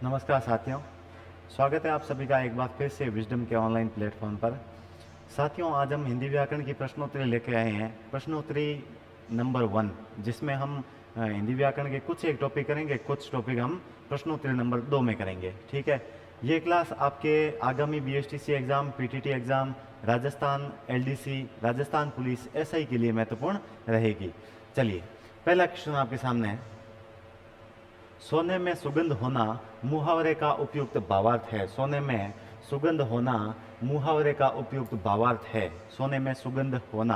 नमस्कार साथियों, स्वागत है आप सभी का एक बार फिर से विजडम के ऑनलाइन प्लेटफॉर्म पर। साथियों, आज हम हिंदी व्याकरण की प्रश्नोत्तरी लेके आए हैं, प्रश्नोत्तरी नंबर 1, जिसमें हम हिंदी व्याकरण के कुछ एक टॉपिक करेंगे, कुछ टॉपिक हम प्रश्नोत्तरी नंबर 2 में करेंगे। ठीक है, ये क्लास आपके आगामी BSTC exam, PTT exam, Rajasthan LDC, Rajasthan police, SI के लिए महत्वपूर्ण रहेगी। चलिए, पहला क्वेश्चन आपके सामने है। सोने में सुगंध होना मुहावरे का उपयुक्त भावार्थ है। सोने में सुगंध होना मुहावरे का उपयुक्त भावार्थ है। सोने में सुगंध होना।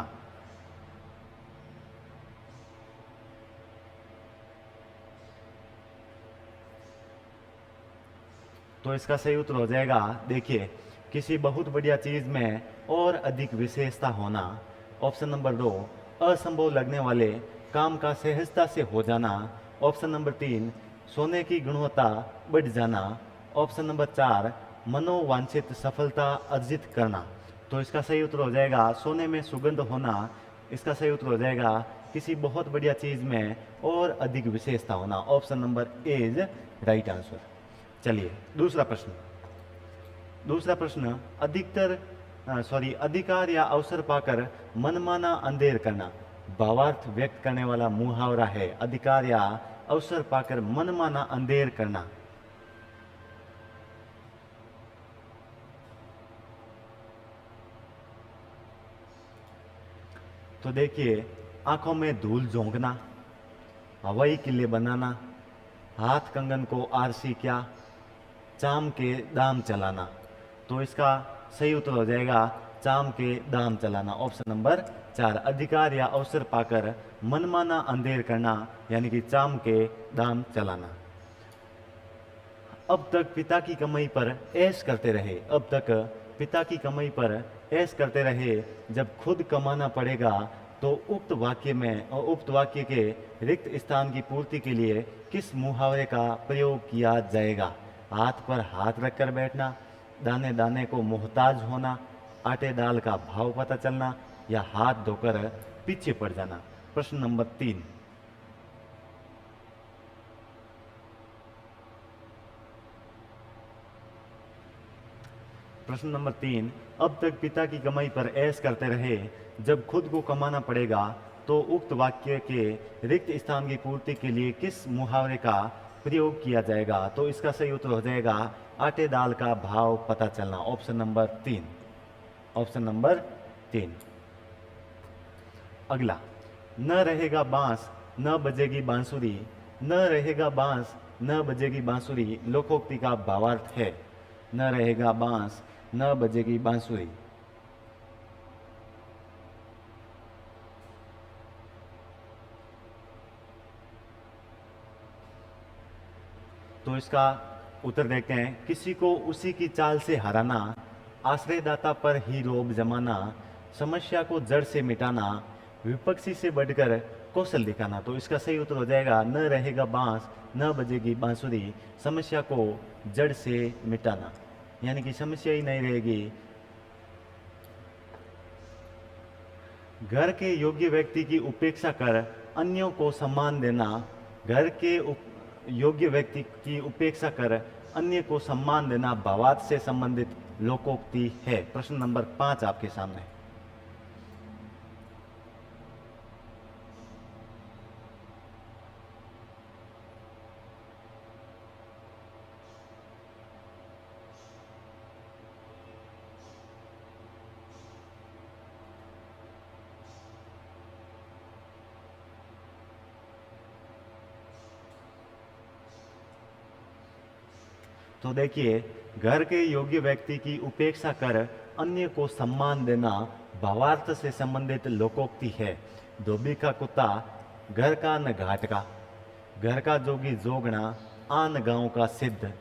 तो इसका सही उत्तर हो जाएगा, देखिए, किसी बहुत बढ़िया चीज में और अधिक विशेषता होना। ऑप्शन नंबर 2, असंभव लगने वाले काम का सहजता से हो जाना। ऑप्शन नंबर 3, सोने की गुणवत्ता बढ़ जाना। ऑप्शन नंबर 4, मनोवांछित सफलता अर्जित करना। तो इसका सही उत्तर हो जाएगा सोने में सुगंध होना। इसका सही उत्तर हो जाएगा किसी बहुत बढ़िया चीज में और अधिक विशेषता होना। Option number A is right answer. चलिए, दूसरा प्रश्न अधिकार या अवसर पाकर मनमाना अंधेर करना भावार्थ व्यक्त करने वाला मुहावरा है। अधिकार या अवसर पाकर मनमाना अंधेर करना। तो देखिए, आंखों में धूल झोंकना, हवाई किले बनाना, हाथ कंगन को आरसी क्या, चाम के दाम चलाना। तो इसका सही उत्तर हो जाएगा चाम के दाम चलाना। ऑप्शन नंबर 4, अधिकार या अवसर पाकर मनमाना अंधेर करना, यानी कि चाम के दाम चलाना। अब तक पिता की कमाई पर ऐश करते रहे। अब तक पिता की कमाई पर ऐश करते रहे, जब खुद कमाना पड़ेगा तो उक्त वाक्य के रिक्त स्थान की पूर्ति के लिए किस मुहावरे का प्रयोग किया जाएगा? हाथ पर हाथ रखकर बैठना, दाने दाने को मोहताज होना, आटे दाल का भाव पता चलना, या हाथ धोकर पीछे पड़ जाना। प्रश्न नंबर 3। प्रश्न नंबर 3, अब तक पिता की कमाई पर ऐश करते रहे, जब खुद को कमाना पड़ेगा तो उक्त वाक्य के रिक्त स्थान की पूर्ति के लिए किस मुहावरे का प्रयोग किया जाएगा? तो इसका सही उत्तर हो जाएगा आटे दाल का भाव पता चलना। Option number 3। Option number 3। अगला, न रहेगा बांस न बजेगी बांसुरी। न रहेगा बांस न बजेगी बांसुरी लोकोक्ति का भावार्थ है। न रहेगा बांस न बजेगी बांसुरी। तो इसका उत्तर देखते हैं। किसी को उसी की चाल से हराना, आश्रयदाता पर ही रोब जमाना, समस्या को जड़ से मिटाना, विपक्षी से बढ़कर कौशल दिखाना। तो इसका सही उत्तर हो जाएगा न रहेगा बांस न बजेगी बांसुरी, समस्या को जड़ से मिटाना, यानी कि समस्या ही नहीं रहेगी। घर के योग्य व्यक्ति की उपेक्षा कर अन्यों को सम्मान देना। घर के योग्य व्यक्ति की उपेक्षा कर अन्य को सम्मान देना भावार्थ से संबंधित लोकोक्ति है। प्रश्न नंबर 5 आपके सामने। तो देखिए, घर के योग्य व्यक्ति की उपेक्षा कर अन्य को सम्मान देना भावार्थ से संबंधित लोकोक्ति है। धोबी का कुत्ता घर का न घाट का, घर का जोगी जोगना आन गांव का सिद्ध,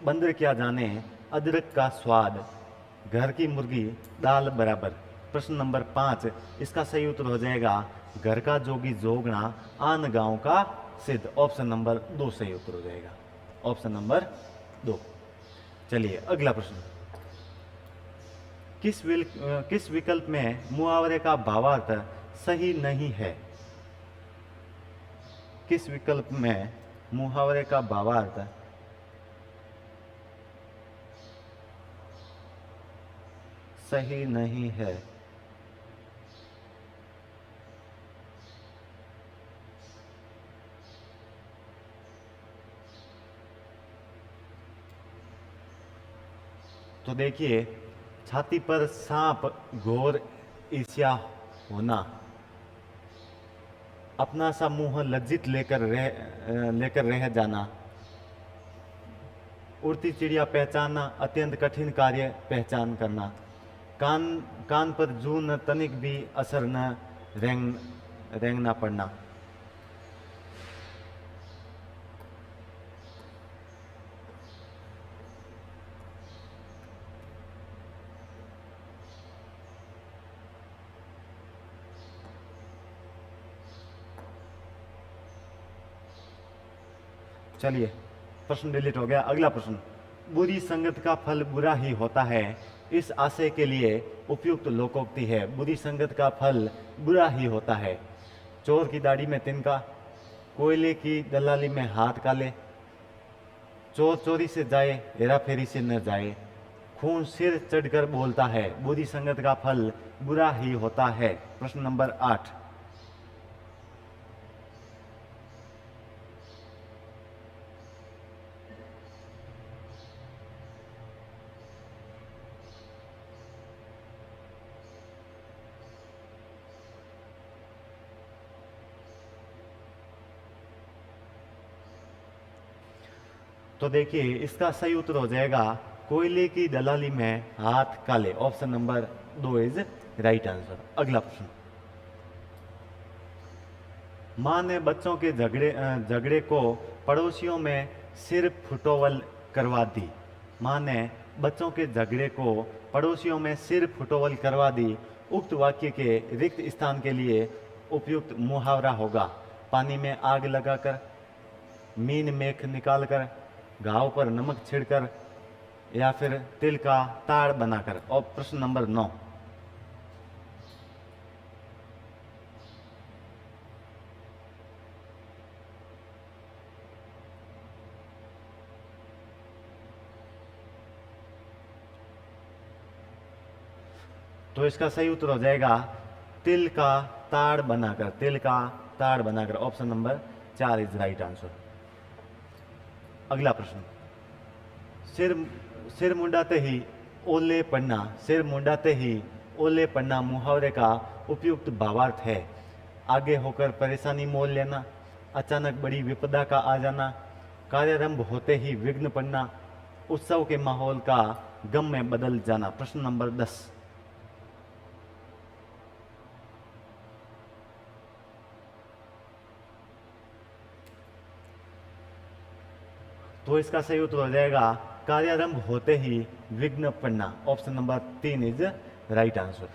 बंदर क्या जाने अदरक का स्वाद, घर की मुर्गी दाल बराबर। प्रश्न नंबर 5, इसका सही उत्तर हो जाएगा घर का जोगी जोगना आन गांव का सिद्ध। ऑप्शन नंबर 2 सही उत्तर हो जाएगा। Option number 2। चलिए, अगला प्रश्न। किस विकल्प में मुहावरे का भावार्थ सही नहीं है? किस विकल्प में मुहावरे का भावार्थ सही नहीं है। तो देखिए, छाती पर सांप, घोर ईर्ष्या होना, अपना सा मुंह लज्जित लेकर रह जाना, उड़ती चिड़िया पहचानना, अत्यंत कठिन कार्य पहचान करना, कान कान पर जू न तनिक भी असर न रेंगना पड़ना। चलिए, प्रश्न डिलीट हो गया। अगला प्रश्न, बुरी संगत का फल बुरा ही होता है, इस आशय के लिए उपयुक्त लोकोक्ति है। बुरी संगत का फल बुरा ही होता है। चोर की दाढ़ी में तिनका, कोयले की दलाली में हाथ काले, चोर चोरी से जाए, हेरा फेरी से न जाए, खून सिर चढ़कर बोलता है, बुरी संगत का फल बुरा ही होता है। प्रश्न नंबर 8, तो देखिए, इसका सही उत्तर हो जाएगा कोयले की दलाली में हाथ काले। Option number 2 is right answer. अगला प्रश्न, माँ ने बच्चों के झगड़े को पड़ोसियों में सिर फुटोवल करवा दी। माँ ने बच्चों के झगड़े को पड़ोसियों में सिर फुटोवल करवा दी। उक्त वाक्य के रिक्त स्थान के लिए उपयुक्त मुहावरा होगा, पानी में आग लगाकर, मीन मेख निकालकर, घाव पर नमक छिड़कर, या फिर तिल का ताड़ बनाकर। और प्रश्न नंबर 9, तो इसका सही उत्तर हो जाएगा तिल का ताड़ बनाकर। तिल का ताड़ बनाकर, option number 4 is right answer. अगला प्रश्न, सिर सिर मुंडाते ही ओले पड़ना, सिर मुंडाते ही ओले पड़ना मुहावरे का उपयुक्त भावार्थ है। आगे होकर परेशानी मोल लेना, अचानक बड़ी विपदा का आ जाना, कार्यारंभ होते ही विघ्न पड़ना, उत्सव के माहौल का गम में बदल जाना। प्रश्न नंबर 10, तो इसका सही उत्तर हो जाएगा कार्यारंभ होते ही विघ्न पड़ना। Option number 3 is right answer.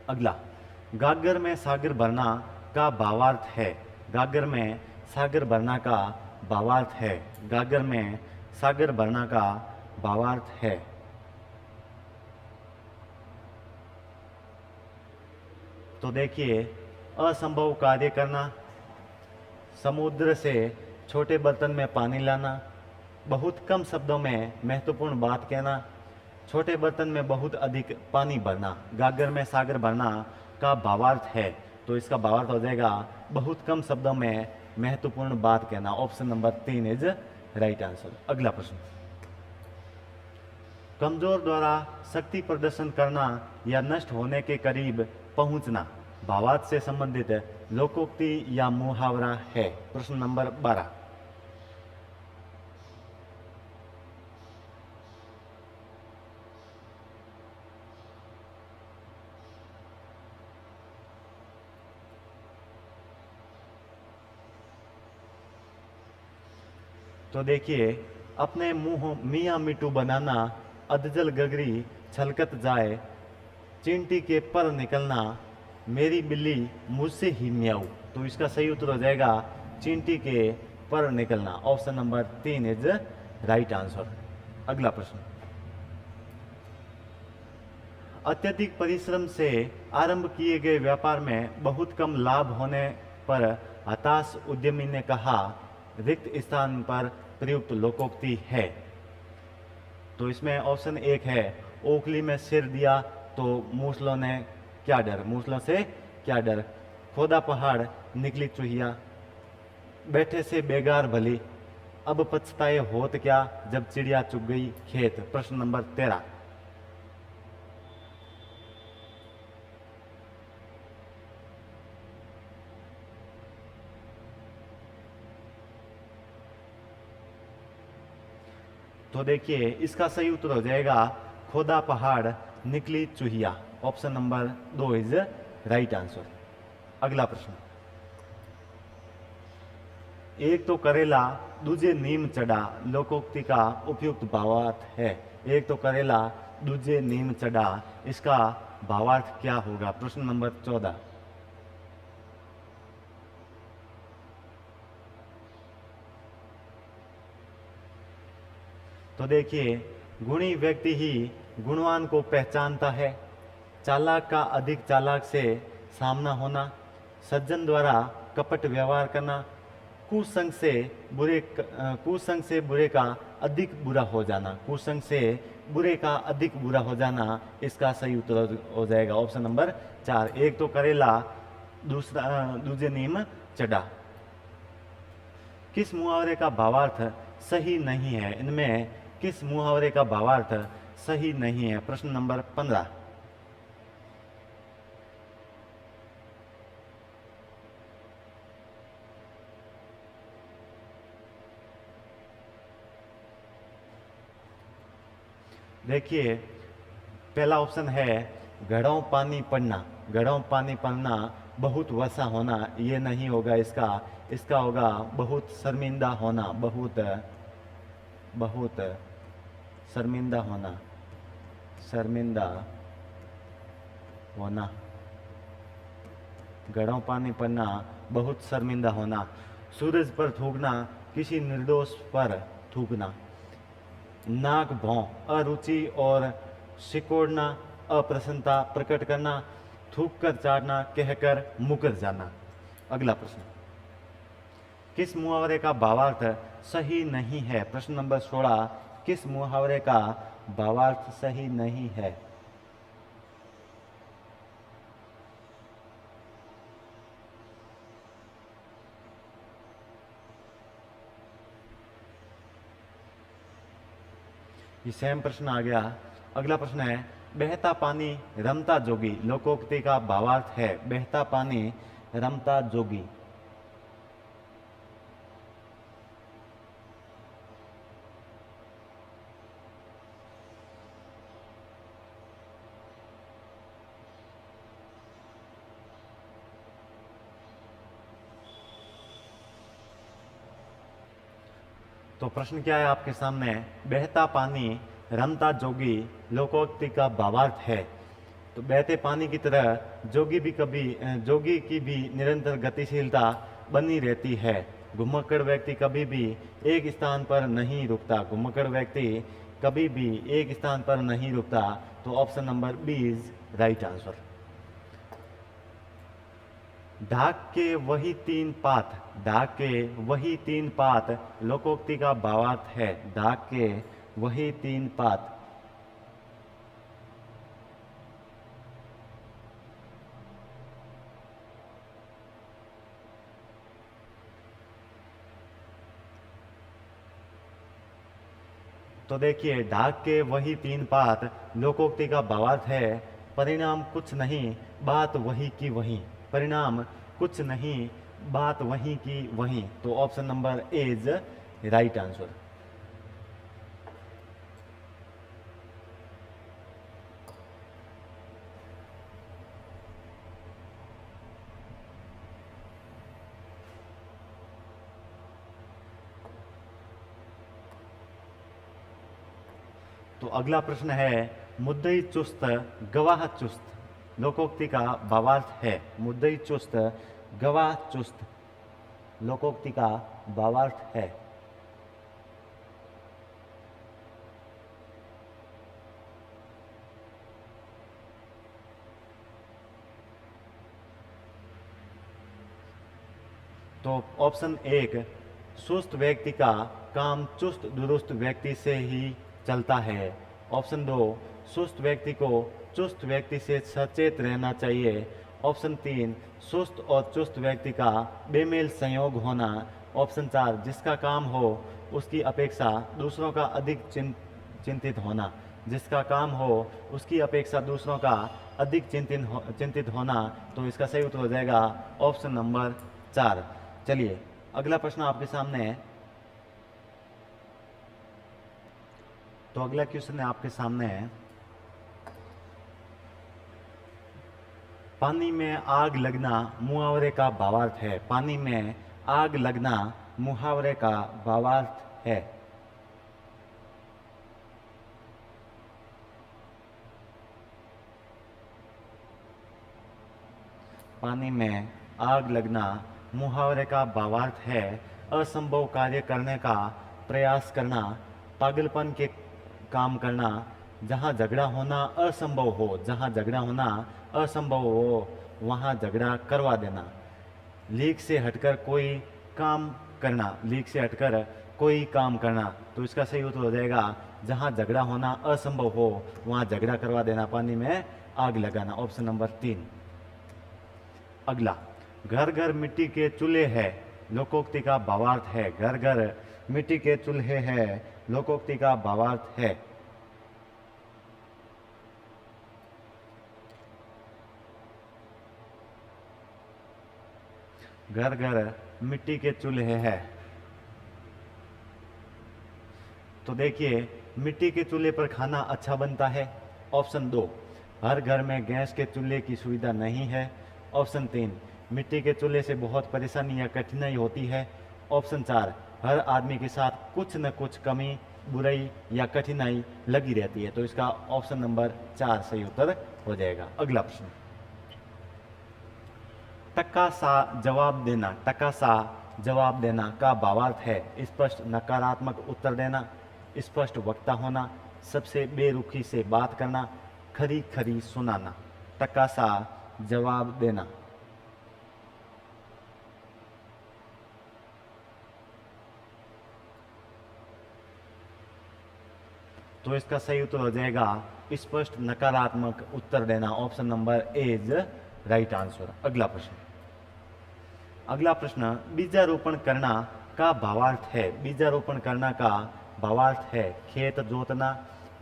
अगला, गागर में सागर भरना का भावार्थ है। गागर में सागर भरना का भावार्थ है। गागर में सागर भरना का भावार्थ है। तो देखिए, असंभव कार्य करना, समुद्र से छोटे बर्तन में पानी लाना, बहुत कम शब्दों में महत्वपूर्ण बात कहना, छोटे बर्तन में बहुत अधिक पानी भरना। गागर में सागर भरना का भावार्थ है, तो इसका भावार्थ हो जाएगा बहुत कम शब्दों में महत्वपूर्ण बात कहना। Option number 3 is right answer. अगला प्रश्न, कमजोर द्वारा शक्ति प्रदर्शन करना या नष्ट होने के करीब पहुंचना भावार्थ से संबंधित लोकोक्ति या मुहावरा है। प्रश्न नंबर 12, तो देखिए, अपने मुंह मियाँ मिट्टू बनाना, अधजल गगरी छलकत जाए, चींटी के पर निकलना, मेरी बिल्ली मुझसे ही म्याऊ। तो इसका सही उत्तर हो जाएगा चींटी के पर निकलना। Option number 3 is right answer. अगला प्रश्न, अत्यधिक परिश्रम से आरंभ किए गए व्यापार में बहुत कम लाभ होने पर हताश उद्यमी ने कहा, रिक्त स्थान पर प्रयुक्त लोकोक्ति है। तो इसमें ऑप्शन 1 है, ओखली में सिर दिया तो मूसलों ने क्या डर, मूसलों से क्या डर। खोदा पहाड़ निकली चूहिया, बैठे से बेगार भली, अब पछताए होत क्या जब चिड़िया चुग गई खेत। प्रश्न नंबर 13। तो देखिए इसका सही उत्तर हो जाएगा खोदा पहाड़ निकली चूहिया। Option number 2 is right answer. अगला प्रश्न, एक तो करेला दूजे नीम चढ़ा लोकोक्ति का उपयुक्त भावार्थ है। एक तो करेला दूजे नीम चढ़ा, इसका भावार्थ क्या होगा। प्रश्न नंबर 14। तो देखिए गुणी व्यक्ति ही गुणवान को पहचानता है। चालाक का अधिक चालाक से सामना होना, सज्जन द्वारा कपट व्यवहार करना, कुसंग से बुरे का अधिक बुरा हो जाना। कुसंग से बुरे का अधिक बुरा हो जाना, इसका सही उत्तर हो जाएगा ऑप्शन नंबर 4। एक तो करेला दूजे नीम चढ़ा। किस मुहावरे का भावार्थ सही नहीं है, इनमें किस मुहावरे का भावार्थ सही नहीं है। प्रश्न नंबर 15। देखिए पहला ऑप्शन है घड़ों पानी पड़ना। घड़ों पानी पड़ना बहुत वर्षा होना, ये नहीं होगा इसका। इसका होगा बहुत शर्मिंदा होना, बहुत शर्मिंदा होना, शर्मिंदा होना। घड़ों पानी पड़ना बहुत शर्मिंदा होना। सूरज पर थूकना, किसी निर्दोष पर थूकना। नाक भौं अरुचि और सिकोड़ना, अप्रसन्नता प्रकट करना। थूक कर चाटना, कहकर मुकर जाना। अगला प्रश्न, किस मुहावरे का भावार्थ सही नहीं है। प्रश्न नंबर 16। किस मुहावरे का भावार्थ सही नहीं है। ये सेम प्रश्न आ गया। अगला प्रश्न है बहता पानी रमता जोगी, लोकोक्ति का भावार्थ है बहता पानी रमता जोगी। तो प्रश्न क्या है आपके सामने, बहता पानी रमता जोगी लोकोक्ति का भावार्थ है। तो बहते पानी की तरह जोगी की भी निरंतर गतिशीलता बनी रहती है। घुमक्कड़ व्यक्ति कभी भी एक स्थान पर नहीं रुकता। घुमक्कड़ व्यक्ति कभी भी एक स्थान पर नहीं रुकता। तो option number B is right answer. ढाक के वही तीन पात, ढाक के वही तीन पात लोकोक्ति का भावार्थ है। ढाक के वही तीन पात। तो देखिए ढाक के वही तीन पात लोकोक्ति का भावार्थ है परिणाम कुछ नहीं बात वही की वही। परिणाम कुछ नहीं बात वही की वही। तो option number A is right answer. तो अगला प्रश्न है मुद्दई चुस्त गवाह चुस्त लोकोक्ति का भावार्थ है। मुद्दई चुस्त गवाह चुस्त लोकोक्ति का भावार्थ है। तो ऑप्शन एक, सुस्त व्यक्ति का काम चुस्त दुरुस्त व्यक्ति से ही चलता है। ऑप्शन 2, सुस्त व्यक्ति को चुस्त व्यक्ति से सचेत रहना चाहिए। ऑप्शन 3, सुस्त और चुस्त व्यक्ति का बेमेल संयोग होना। ऑप्शन 4, जिसका काम हो उसकी अपेक्षा दूसरों का अधिक चिंतित होना। जिसका काम हो उसकी अपेक्षा दूसरों का अधिक चिंतित होना। तो इसका सही उत्तर हो जाएगा ऑप्शन नंबर 4। चलिए अगला प्रश्न आपके सामने है। तो अगला क्वेश्चन आपके सामने है, पानी में आग लगना मुहावरे का भावार्थ है। पानी में आग लगना मुहावरे का भावार्थ है। पानी में आग लगना मुहावरे का भावार्थ है असंभव कार्य करने का प्रयास करना, पागलपन के काम करना, जहाँ झगड़ा होना असंभव हो, जहाँ झगड़ा होना असंभव हो वहाँ झगड़ा करवा देना, लीक से हटकर कोई काम करना, लीक से हटकर कोई काम करना। तो इसका सही उत्तर हो जाएगा जहाँ झगड़ा होना असंभव हो वहाँ झगड़ा करवा देना, पानी में आग लगाना, ऑप्शन नंबर 3। अगला, घर घर मिट्टी के चूल्हे है लोकोक्ति का भावार्थ है। घर घर मिट्टी के चूल्हे है लोकोक्ति का भावार्थ है। घर घर मिट्टी के चूल्हे है। तो देखिए मिट्टी के चूल्हे पर खाना अच्छा बनता है। ऑप्शन 2, हर घर में गैस के चूल्हे की सुविधा नहीं है। ऑप्शन 3, मिट्टी के चूल्हे से बहुत परेशानी या कठिनाई होती है। ऑप्शन 4, हर आदमी के साथ कुछ न कुछ कमी, बुराई या कठिनाई लगी रहती है। तो इसका ऑप्शन नंबर 4 सही उत्तर हो जाएगा। अगला प्रश्न, टक्का सा जवाब देना, टक्का सा जवाब देना का भावार्थ है स्पष्ट नकारात्मक उत्तर देना, स्पष्ट वक्ता होना, सबसे बेरुखी से बात करना, खरी खरी सुनाना। टक्का सा जवाब देना। तो इसका सही उत्तर हो जाएगा स्पष्ट नकारात्मक उत्तर देना, option number A is right answer. अगला प्रश्न, अगला प्रश्न, बीजारोपण करना का भावार्थ है। बीजारोपण करना का भावार्थ है खेत जोतना,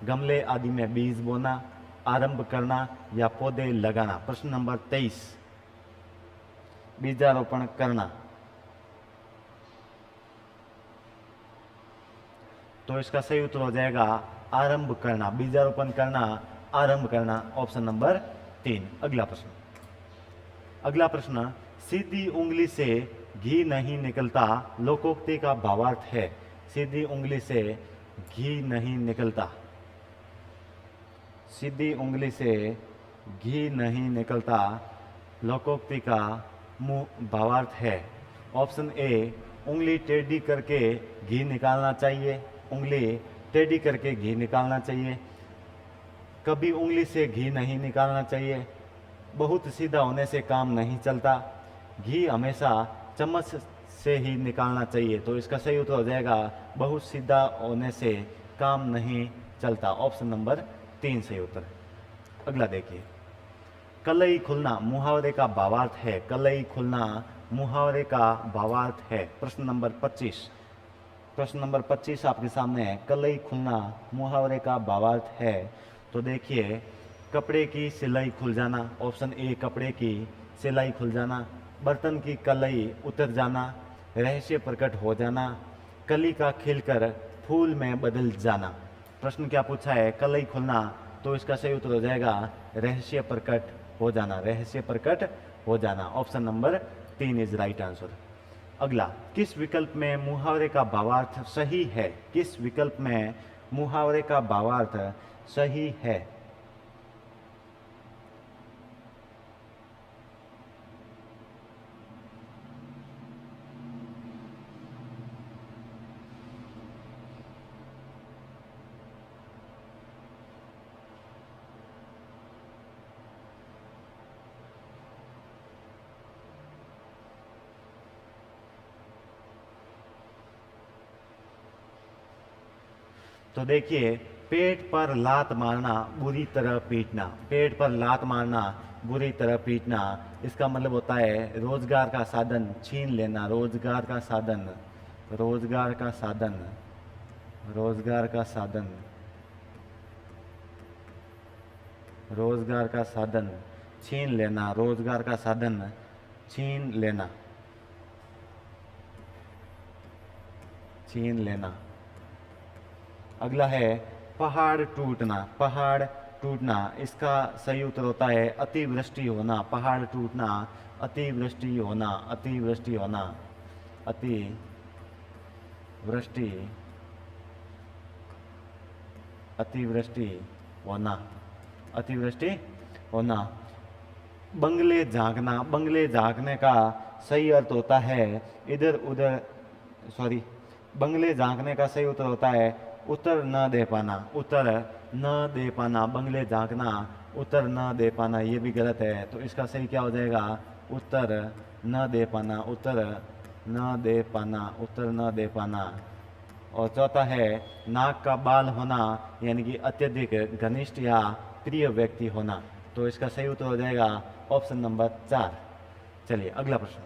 गमले आदि में बीज बोना, आरंभ करना या पौधे लगाना। प्रश्न नंबर 23, बीजारोपण करना। तो इसका सही उत्तर हो जाएगा आरंभ करना, बीजारोपण करना, आरंभ करना, ऑप्शन नंबर 3। अगला प्रश्न, अगला प्रश्न, सीधी उंगली से घी नहीं निकलता लोकोक्ति का भावार्थ है। सीधी उंगली से घी नहीं निकलता, सीधी उंगली से घी नहीं निकलता लोकोक्ति का भावार्थ है। ऑप्शन ए, उंगली टेढ़ी करके घी निकालना चाहिए, उंगली टेढ़ी करके घी निकालना चाहिए, कभी उंगली से घी नहीं निकालना चाहिए, बहुत सीधा होने से काम नहीं चलता, घी हमेशा चम्मच से ही निकालना चाहिए। तो इसका सही उत्तर हो जाएगा बहुत सीधा होने से काम नहीं चलता, ऑप्शन नंबर 3 सही उत्तर। अगला देखिए, कलई खुलना मुहावरे का भावार्थ है। कलई खुलना मुहावरे का भावार्थ है। प्रश्न नंबर 25, प्रश्न नंबर 25 आपके सामने है, कलई खुलना मुहावरे का भावार्थ है। तो देखिए, कपड़े की सिलाई खुल जाना, ऑप्शन ए कपड़े की सिलाई खुल जाना, बर्तन की कलई उतर जाना, रहस्य प्रकट हो जाना, कली का खिलकर फूल में बदल जाना। प्रश्न क्या पूछा है, कलई खुलना, तो इसका सही उत्तर हो जाएगा रहस्य प्रकट हो जाना, रहस्य प्रकट हो जाना, option number 3 is right answer. अगला, किस विकल्प में मुहावरे का भावार्थ सही है। किस विकल्प में मुहावरे का भावार्थ सही है। तो देखिए, पेट पर लात मारना, बुरी तरह पीटना। पेट पर लात मारना, बुरी तरह पीटना, इसका मतलब होता है रोजगार का साधन छीन लेना। रोजगार का साधन, रोजगार का साधन, रोजगार का साधन, रोजगार का साधन छीन लेना। रोजगार का साधन छीन लेना, छीन लेना। अगला है पहाड़ टूटना। पहाड़ टूटना, इसका सही उत्तर होता है अतिवृष्टि होना। पहाड़ टूटना, अतिवृष्टि होना, अतिवृष्टि होना, अतिवृष्टि, अतिवृष्टि होना, अतिवृष्टि होना। बंगले झांकना, बंगले झांकने का सही अर्थ होता है इधर उधर, सॉरी, बंगले झांकने का सही उत्तर होता है उत्तर न दे पाना। उत्तर न दे पाना, बंगले झांकना, उत्तर न दे पाना, ये भी गलत है। तो इसका सही क्या हो जाएगा? उत्तर न दे पाना, उत्तर न दे पाना, उत्तर न दे पाना। और चौथा है नाक का बाल होना, यानी कि अत्यधिक घनिष्ठ या प्रिय व्यक्ति होना। तो इसका सही उत्तर हो जाएगा ऑप्शन नंबर 4। चलिए अगला प्रश्न।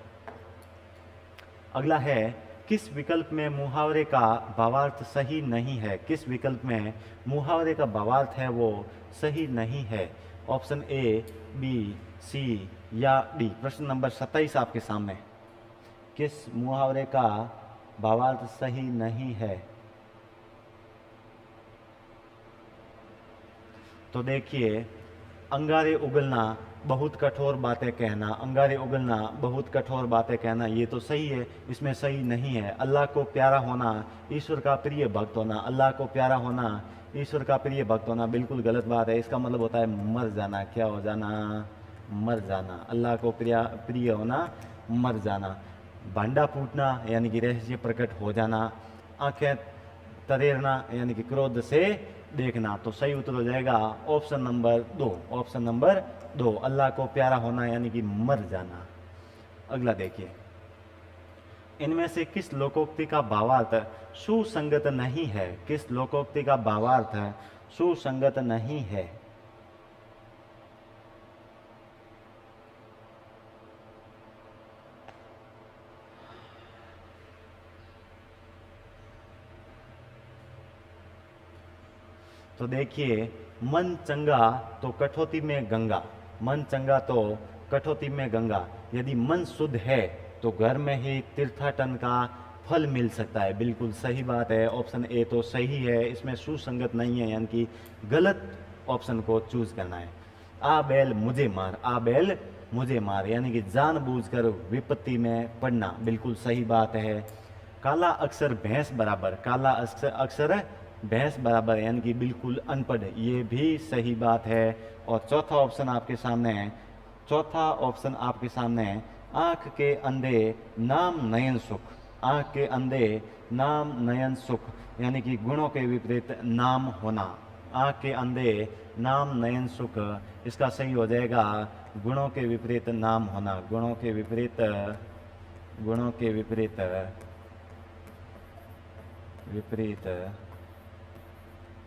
अगला है किस विकल्प में मुहावरे का भावार्थ सही नहीं है? किस विकल्प में मुहावरे का भावार्थ है वो सही नहीं है? ऑप्शन ए, बी, सी या डी। प्रश्न नंबर 27 आपके सामने। किस मुहावरे का भावार्थ सही नहीं है? तो देखिए, अंगारे उगलना, बहुत कठोर बातें कहना। अंगारे उगलना, बहुत कठोर बातें कहना, ये तो सही है, इसमें सही नहीं है। अल्लाह को प्यारा होना, ईश्वर का प्रिय भक्त होना। अल्लाह को प्यारा होना, ईश्वर का प्रिय भक्त होना, बिल्कुल गलत बात है। इसका मतलब होता है मर जाना। क्या हो जाना? मर जाना। अल्लाह को प्रिय होना, मर जाना। भांडा फूटना, यानी कि रहस्य प्रकट हो जाना। आंखें तरेरना, यानी कि क्रोध से देखना। तो सही उत्तर हो जाएगा ऑप्शन नंबर 2। ऑप्शन नंबर 2, अल्लाह को प्यारा होना यानी कि मर जाना। अगला देखिए, इनमें से किस लोकोक्ति का भावार्थ सुसंगत नहीं है? किस लोकोक्ति का भावार्थ सुसंगत नहीं है? तो देखिए, मन चंगा तो कठौती में गंगा। मन चंगा तो कठौती में गंगा। यदि मन शुद्ध है तो घर में ही तीर्थाटन का फल मिल सकता है। बिल्कुल सही बात है, ऑप्शन ए तो सही है, इसमें सुसंगत नहीं है, यानी कि गलत ऑप्शन को चूज करना है। आ बैल मुझे मार, आ बैल मुझे मार, यानी कि जानबूझकर विपत्ति में पड़ना, बिल्कुल सही बात है। काला अक्षर भैंस बराबर, काला अक्षर भैंस बराबर, यानी कि बिल्कुल अनपढ़, ये भी सही बात है। और चौथा ऑप्शन आपके सामने है, चौथा ऑप्शन आपके सामने है, आंख के अंधे नाम नयन सुख। आंख के अंधे नाम नयन सुख, यानी कि गुणों के विपरीत नाम होना। आंख के अंधे नाम नयन सुख, इसका सही हो जाएगा गुणों के विपरीत नाम होना। गुणों के विपरीत, गुणों के विपरीत, विपरीत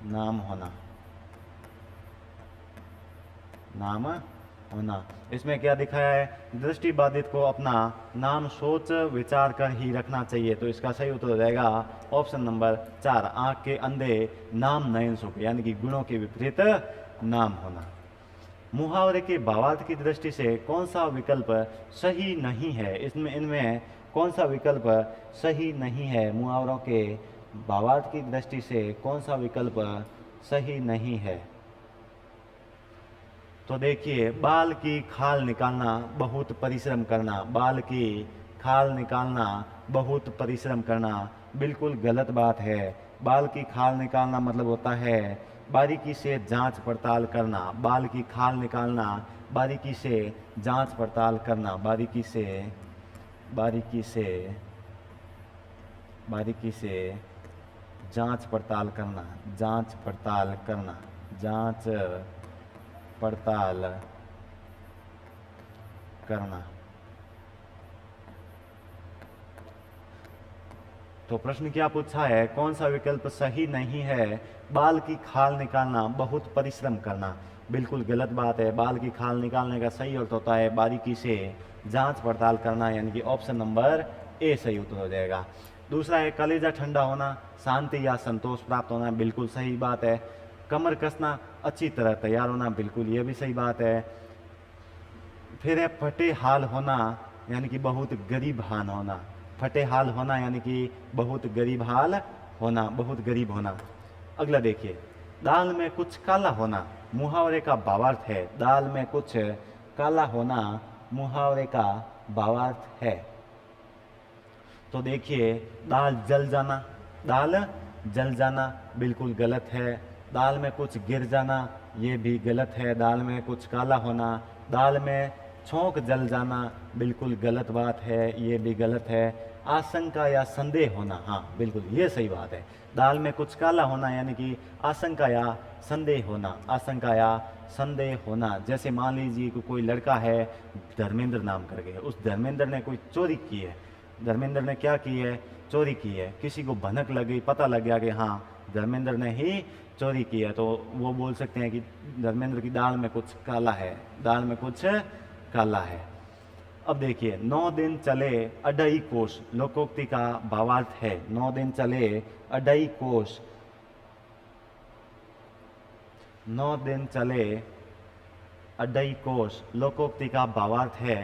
नाम होना, नाम होना। इसमें क्या दिखाया है? दृष्टिबाधित को अपना नाम सोच विचार कर ही रखना चाहिए। तो इसका सही उत्तर हो जाएगा ऑप्शन नंबर 4, आंख के अंधे नाम नयन सुख, यानी कि गुणों के विपरीत नाम होना। मुहावरे के भावार्थ की दृष्टि से कौन सा विकल्प सही नहीं है? इसमें इनमें कौन सा विकल्प सही नहीं है? मुहावरों के भावार्थ की दृष्टि से कौन सा विकल्प सही नहीं है? तो देखिए, बाल की खाल निकालना, बहुत परिश्रम करना। बाल की खाल निकालना, बहुत परिश्रम करना, बिल्कुल गलत बात है। बाल की खाल निकालना मतलब होता है बारीकी से जांच पड़ताल करना। बाल की खाल निकालना, बारीकी से जांच पड़ताल करना, बारीकी से, बारीकी से, बारीकी से जांच पड़ताल करना, जांच पड़ताल करना, जांच पड़ताल करना। तो प्रश्न क्या पूछा है, कौन सा विकल्प सही नहीं है? बाल की खाल निकालना बहुत परिश्रम करना। बिल्कुल गलत बात है। बाल की खाल निकालने का सही अर्थ होता है बारीकी से जांच पड़ताल करना, यानी कि ऑप्शन नंबर ए सही उत्तर हो जाएगा। दूसरा है कलेजा ठंडा होना, शांति या संतोष प्राप्त होना। बिल्कुल सही बात है। कमर कसना, अच्छी तरह तैयार होना। बिल्कुल ये भी सही बात है। फिर है फटे हाल होना, यानी कि बहुत गरीब हाल होना। फटे हाल होना यानी कि बहुत गरीब हाल होना, बहुत गरीब होना। अगला देखिए, दाल में कुछ काला होना मुहावरे का भावार्थ है। दाल में कुछ काला होना मुहावरे का भावार्थ है। तो देखिए, दाल जल जाना, दाल जल जाना बिल्कुल गलत है। दाल में कुछ गिर जाना, ये भी गलत है। दाल में कुछ काला होना, दाल में छोंक जल जाना बिल्कुल गलत बात है, ये भी गलत है। आशंका या संदेह होना, हाँ बिल्कुल ये सही बात है। दाल में कुछ काला होना यानी कि आशंका या संदेह होना, आशंका या संदेह होना। जैसे मान लीजिए कि कोई लड़का है धर्मेंद्र नाम करके, उस धर्मेंद्र ने कोई चोरी की है। धर्मेंद्र ने क्या की है? चोरी की है। किसी को भनक लग गई, पता लग गया कि हाँ धर्मेंद्र ने ही चोरी की है, तो वो बोल सकते हैं कि धर्मेंद्र की दाल में कुछ काला है, दाल में कुछ काला है। अब देखिए, 9 दिन चले अढ़ाई कोस लोकोक्ति का भावार्थ है। 9 दिन चले अढ़ाई कोस, 9 दिन चले अढ़ाई कोस लोकोक्ति का भावार्थ है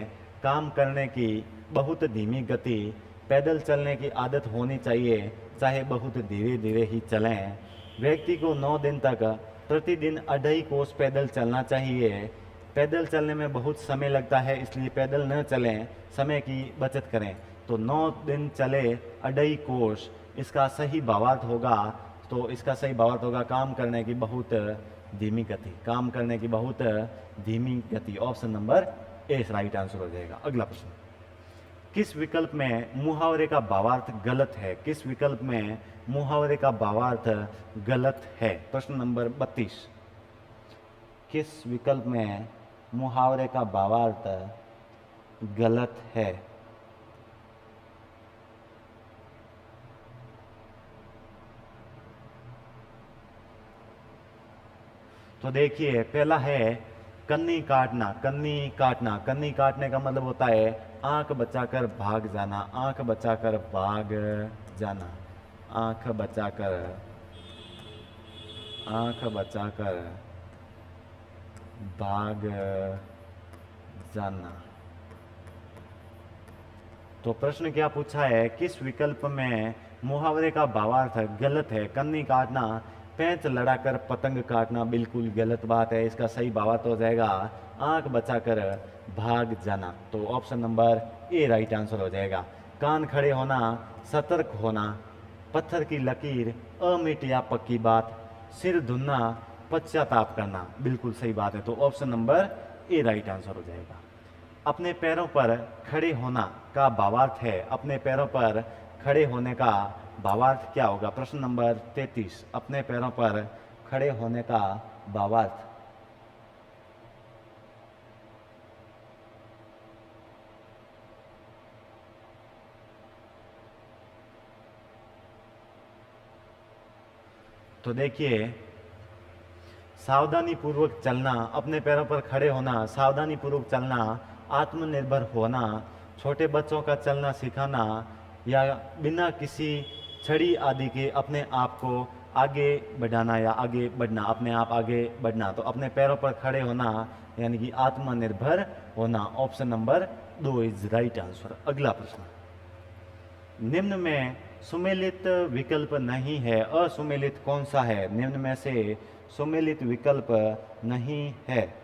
काम करने की बहुत धीमी गति, पैदल चलने की आदत होनी चाहिए, चाहे बहुत धीरे धीरे ही चलें। व्यक्ति को 9 दिन तक प्रतिदिन अढ़ाई कोस पैदल चलना चाहिए। पैदल चलने में बहुत समय लगता है, इसलिए पैदल न चलें, समय की बचत करें। तो 9 दिन चले अढ़ाई कोस, इसका सही भावार्थ होगा, तो इसका सही भावार्थ होगा काम करने की बहुत धीमी गति, काम करने की बहुत धीमी गति। Option number A right answer हो जाएगा। अगला प्रश्न, किस विकल्प में मुहावरे का भावार्थ गलत है? किस विकल्प में मुहावरे का भावार्थ गलत है? प्रश्न नंबर 32, किस विकल्प में मुहावरे का भावार्थ गलत है? तो देखिए, पहला है कन्नी काटना। कन्नी काटना, कन्नी काटने का मतलब होता है आंख बचाकर भाग जाना, आंख बचाकर भाग जाना, आंख बचाकर, आंख बचाकर भाग जाना। तो प्रश्न क्या पूछा है, किस विकल्प में मुहावरे का भावार्थ गलत है? कन्नी काटना, पेंच लड़ाकर पतंग काटना बिल्कुल गलत बात है। इसका सही भावार्थ हो जाएगा आंख बचाकर भाग जाना। तो option number A right answer हो जाएगा। कान खड़े होना, सतर्क होना, पत्थर की लकीर, अमिट या पक्की बात, सिर धुनना, पश्चाताप करना बिल्कुल सही बात है। तो option number A right answer हो जाएगा। अपने पैरों पर खड़े होना का भावार्थ है, अपने पैरों पर खड़े होने का भावार्थ क्या होगा? प्रश्न नंबर 33, अपने पैरों पर खड़े होने का भावार्थ। तो देखिए, सावधानी पूर्वक चलना, अपने पैरों पर खड़े होना, सावधानी पूर्वक चलना, आत्मनिर्भर होना, छोटे बच्चों का चलना सिखाना, या बिना किसी छड़ी आदि के अपने आप को आगे बढ़ाना या आगे बढ़ना, अपने आप आगे बढ़ना। तो अपने पैरों पर खड़े होना यानी कि आत्मनिर्भर होना। Option number 2 is right answer. अगला प्रश्न, निम्न में सुमेलित विकल्प नहीं है, असुमेलित कौन सा है? निम्न में से सुमेलित विकल्प नहीं है।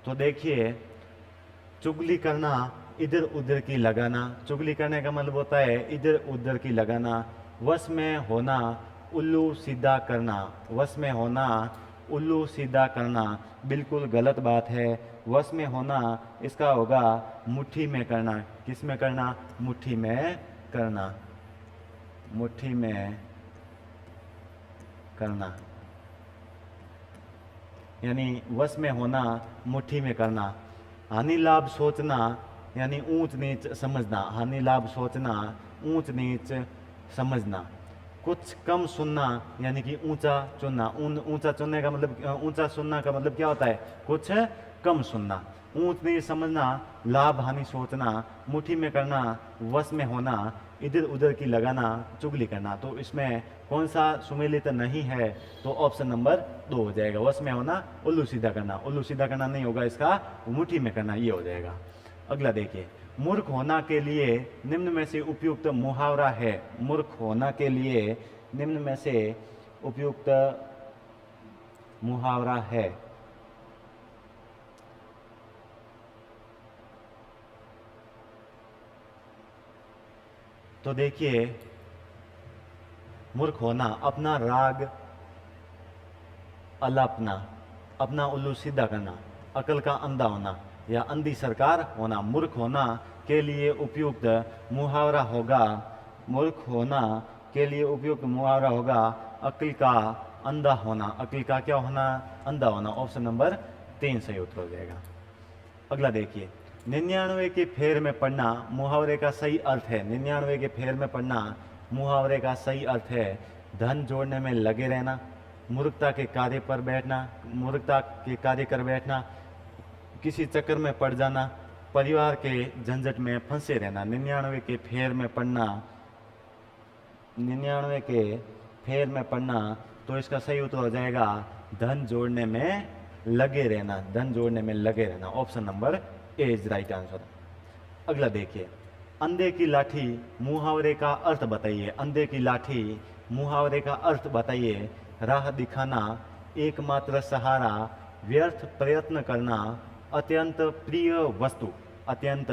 तो देखिए, चुगली करना, इधर उधर की लगाना, चुगली करने का मतलब होता है इधर उधर की लगाना। वश में होना, उल्लू सीधा करना, वश में होना, उल्लू सीधा करना बिल्कुल गलत बात है। वश में होना इसका होगा मुट्ठी में करना। किस में करना? मुट्ठी में करना। मुट्ठी में करना यानी वश में होना, मुट्ठी में करना। हानि लाभ सोचना यानी ऊंच नीच समझना। हानि लाभ सोचना, ऊंच नीच समझना। कुछ कम सुनना यानी कि ऊंचा चुनना। ऊंचा चुनने का मतलब, ऊंचा सुनना का मतलब क्या होता है? कुछ कम सुनना। ऊंच नीच समझना, लाभ हानि सोचना, मुट्ठी में करना, वश में होना, इधर उधर की लगाना, चुगली करना। तो इसमें कौन सा सुमेलित नहीं है? तो ऑप्शन नंबर 2 हो जाएगा। वश में होना, उल्लू सीधा करना। उल्लू सीधा करना नहीं होगा इसका, मुट्ठी में करना ये हो जाएगा। अगला देखिए, मूर्ख होना के लिए निम्न में से उपयुक्त मुहावरा है। मूर्ख होना के लिए निम्न में से उपयुक्त मुहावरा है। तो देखिए, मूर्ख होना, अपना राग अलापना, अपना उल्लू सीधा करना, अकल का अंधा होना या अंधी सरकार होना। मूर्ख होना के लिए उपयुक्त मुहावरा होगा, मूर्ख होना के लिए उपयुक्त मुहावरा होगा अकल का अंधा होना। अकल का क्या होना? अंधा होना। ऑप्शन नंबर 3 सही उत्तर हो जाएगा। अगला देखिए, 99 के फेर में पढ़ना मुहावरे का सही अर्थ है। 99 के फेर में पढ़ना मुहावरे का सही अर्थ है धन जोड़ने में लगे रहना, मूर्खता के कार्य पर बैठना, मूर्खता के कार्य कर बैठना, किसी चक्कर में पड़ जाना, परिवार के झंझट में फंसे रहना। 99 के फेर में पढ़ना, 99 के फेर में पढ़ना, तो इसका सही उत्तर हो जाएगा धन जोड़ने में लगे रहना। धन जोड़ने में लगे रहना। Option number A is right answer. अगला देखिए, अंधे की लाठी मुहावरे का अर्थ बताइए। अंधे की लाठी मुहावरे का अर्थ बताइए। राह दिखाना, एकमात्र सहारा, व्यर्थ प्रयत्न करना, अत्यंत प्रिय वस्तु। अत्यंत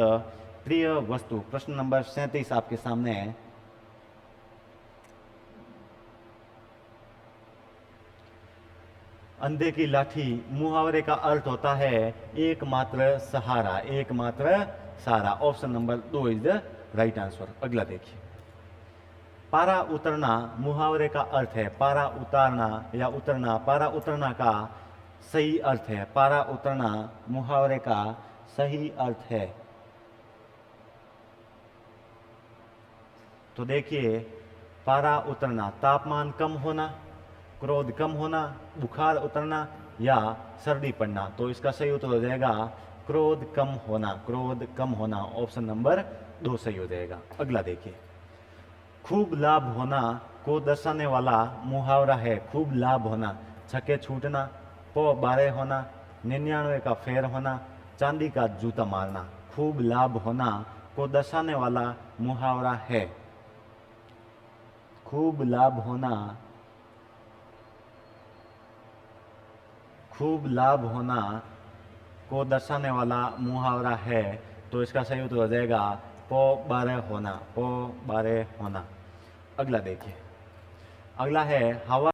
प्रिय वस्तु। प्रश्न नंबर 37 आपके सामने है। अंधे की लाठी मुहावरे का अर्थ होता है एकमात्र सहारा। एकमात्र सहारा। Option number 2 is the right answer. अगला देखिए, पारा उतरना मुहावरे का अर्थ है। पारा उतारना या उतरना, पारा उतरना का सही अर्थ है। पारा उतरना मुहावरे का सही अर्थ है। तो देखिए, पारा उतरना, तापमान कम होना, क्रोध कम होना, बुखार उतरना या सर्दी पड़ना। तो इसका सही उत्तर हो जाएगा क्रोध कम होना। क्रोध कम होना। ऑप्शन नंबर 2 सही हो जाएगा। अगला देखिए, खूब लाभ होना को दर्शाने वाला मुहावरा है। खूब लाभ होना, छक्के छूटना, पौ बारे होना, 99 का फेर होना, चांदी का जूता मारना। खूब लाभ होना को दर्शाने वाला मुहावरा है। खूब लाभ होना, खूब लाभ होना को दर्शाने वाला मुहावरा है। तो इसका सही उत्तर हो जाएगा पौ बारह होना। पौ बारह होना। अगला देखिए, अगला है हवा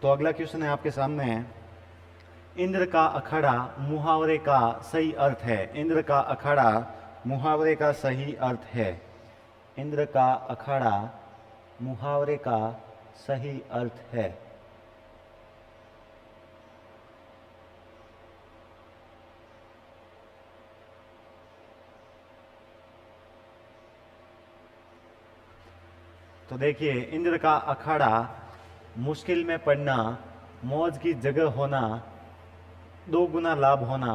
तो अगला क्वेश्चन है आपके सामने है, इंद्र का अखाड़ा मुहावरे का सही अर्थ है। इंद्र का अखाड़ा मुहावरे का सही अर्थ है। इंद्र का अखाड़ा मुहावरे का सही अर्थ है। तो देखिए, इंद्र का अखाड़ा मुश्किल में पड़ना, मौज की जगह होना, दो गुना लाभ होना,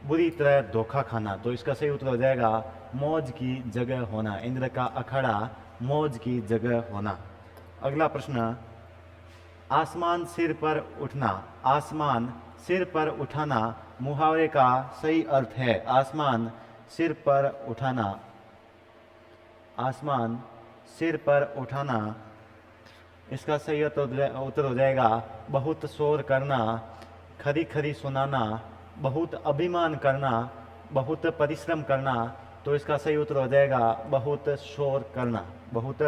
बुरी तरह धोखा खाना। तो इसका सही उत्तर हो जाएगा मौज की जगह होना। इंद्र का अखाड़ा मौज की जगह होना। अगला प्रश्न, आसमान सिर पर उठना। आसमान सिर पर उठाना मुहावरे का सही अर्थ है। आसमान सिर पर उठाना, आसमान सिर पर उठाना, इसका सही उत्तर हो जाएगा बहुत शोर करना, खरी खरी सुनाना, बहुत अभिमान करना, बहुत परिश्रम करना। तो इसका सही उत्तर हो जाएगा बहुत शोर करना, बहुत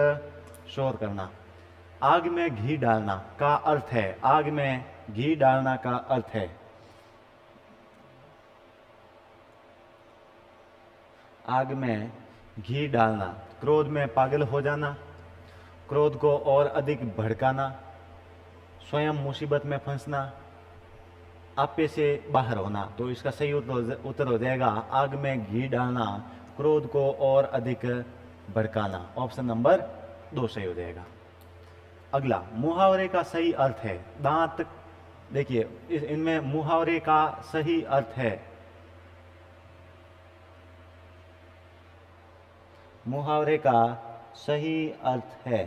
शोर करना। आग में घी डालना का अर्थ है, आग में घी डालना का अर्थ है, आग में घी डालना, क्रोध में पागल हो जाना, क्रोध को और अधिक भड़काना, स्वयं मुसीबत में फंसना, आपे से बाहर होना। तो इसका सही उत्तर हो जाएगा आग में घी डालना, क्रोध को और अधिक भड़काना। ऑप्शन नंबर 2 सही हो जाएगा। अगला, मुहावरे का सही अर्थ है दांत। देखिए, इनमें मुहावरे का सही अर्थ है, मुहावरे का सही अर्थ है,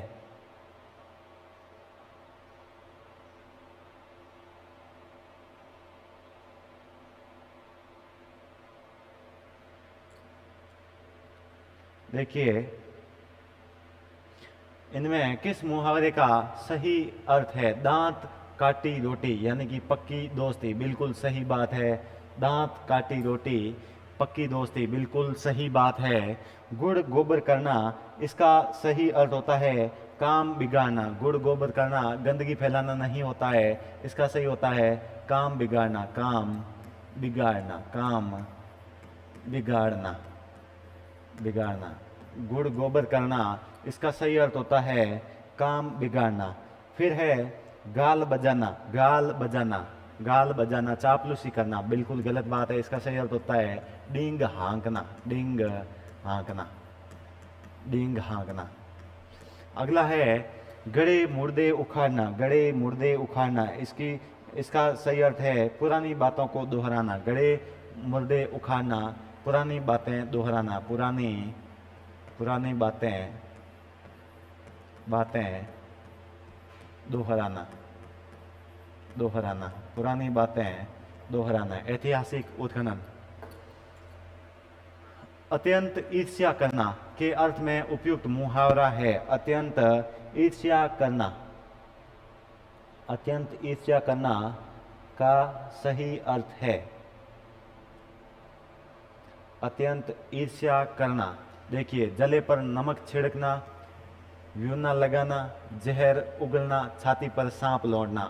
देखिए इनमें किस मुहावरे का सही अर्थ है। दांत काटी रोटी यानी कि पक्की दोस्ती, बिल्कुल सही बात है। दांत काटी रोटी पक्की दोस्ती, बिल्कुल सही बात है। गुड़ गोबर करना, इसका सही अर्थ होता है काम बिगाड़ना। गुड़ गोबर करना गंदगी फैलाना नहीं होता है, इसका सही होता है काम बिगाड़ना, काम बिगाड़ना, काम बिगाड़ना, बिगाड़ना। गुड़ गोबर करना, इसका सही अर्थ होता है काम बिगाड़ना। फिर है गाल बजाना, गाल बजाना, गाल बजाना चापलूसी करना, बिल्कुल गलत बात है। इसका सही अर्थ होता है डींग हाँकना, डींग हाँकना, डींग हाँकना। अगला है गड़े मुर्दे उखाड़ना, गड़े मुर्दे उखाड़ना, इसका सही अर्थ है पुरानी बातों को दोहराना। गड़े मुर्दे उखाड़ना, पुरानी बातें दोहराना, पुरानी बातें दोहराना, दोहराना, पुरानी बातें दोहराना। ऐतिहासिक उत्खनन। अत्यंत ईर्ष्या करना के अर्थ में उपयुक्त मुहावरा है अत्यंत ईर्ष्या करना। अत्यंत ईर्ष्या करना का सही अर्थ है अत्यंत ईर्ष्या करना। देखिए, जले पर नमक छिड़कना, व्यूना लगाना, जहर उगलना, छाती पर सांप लौटना,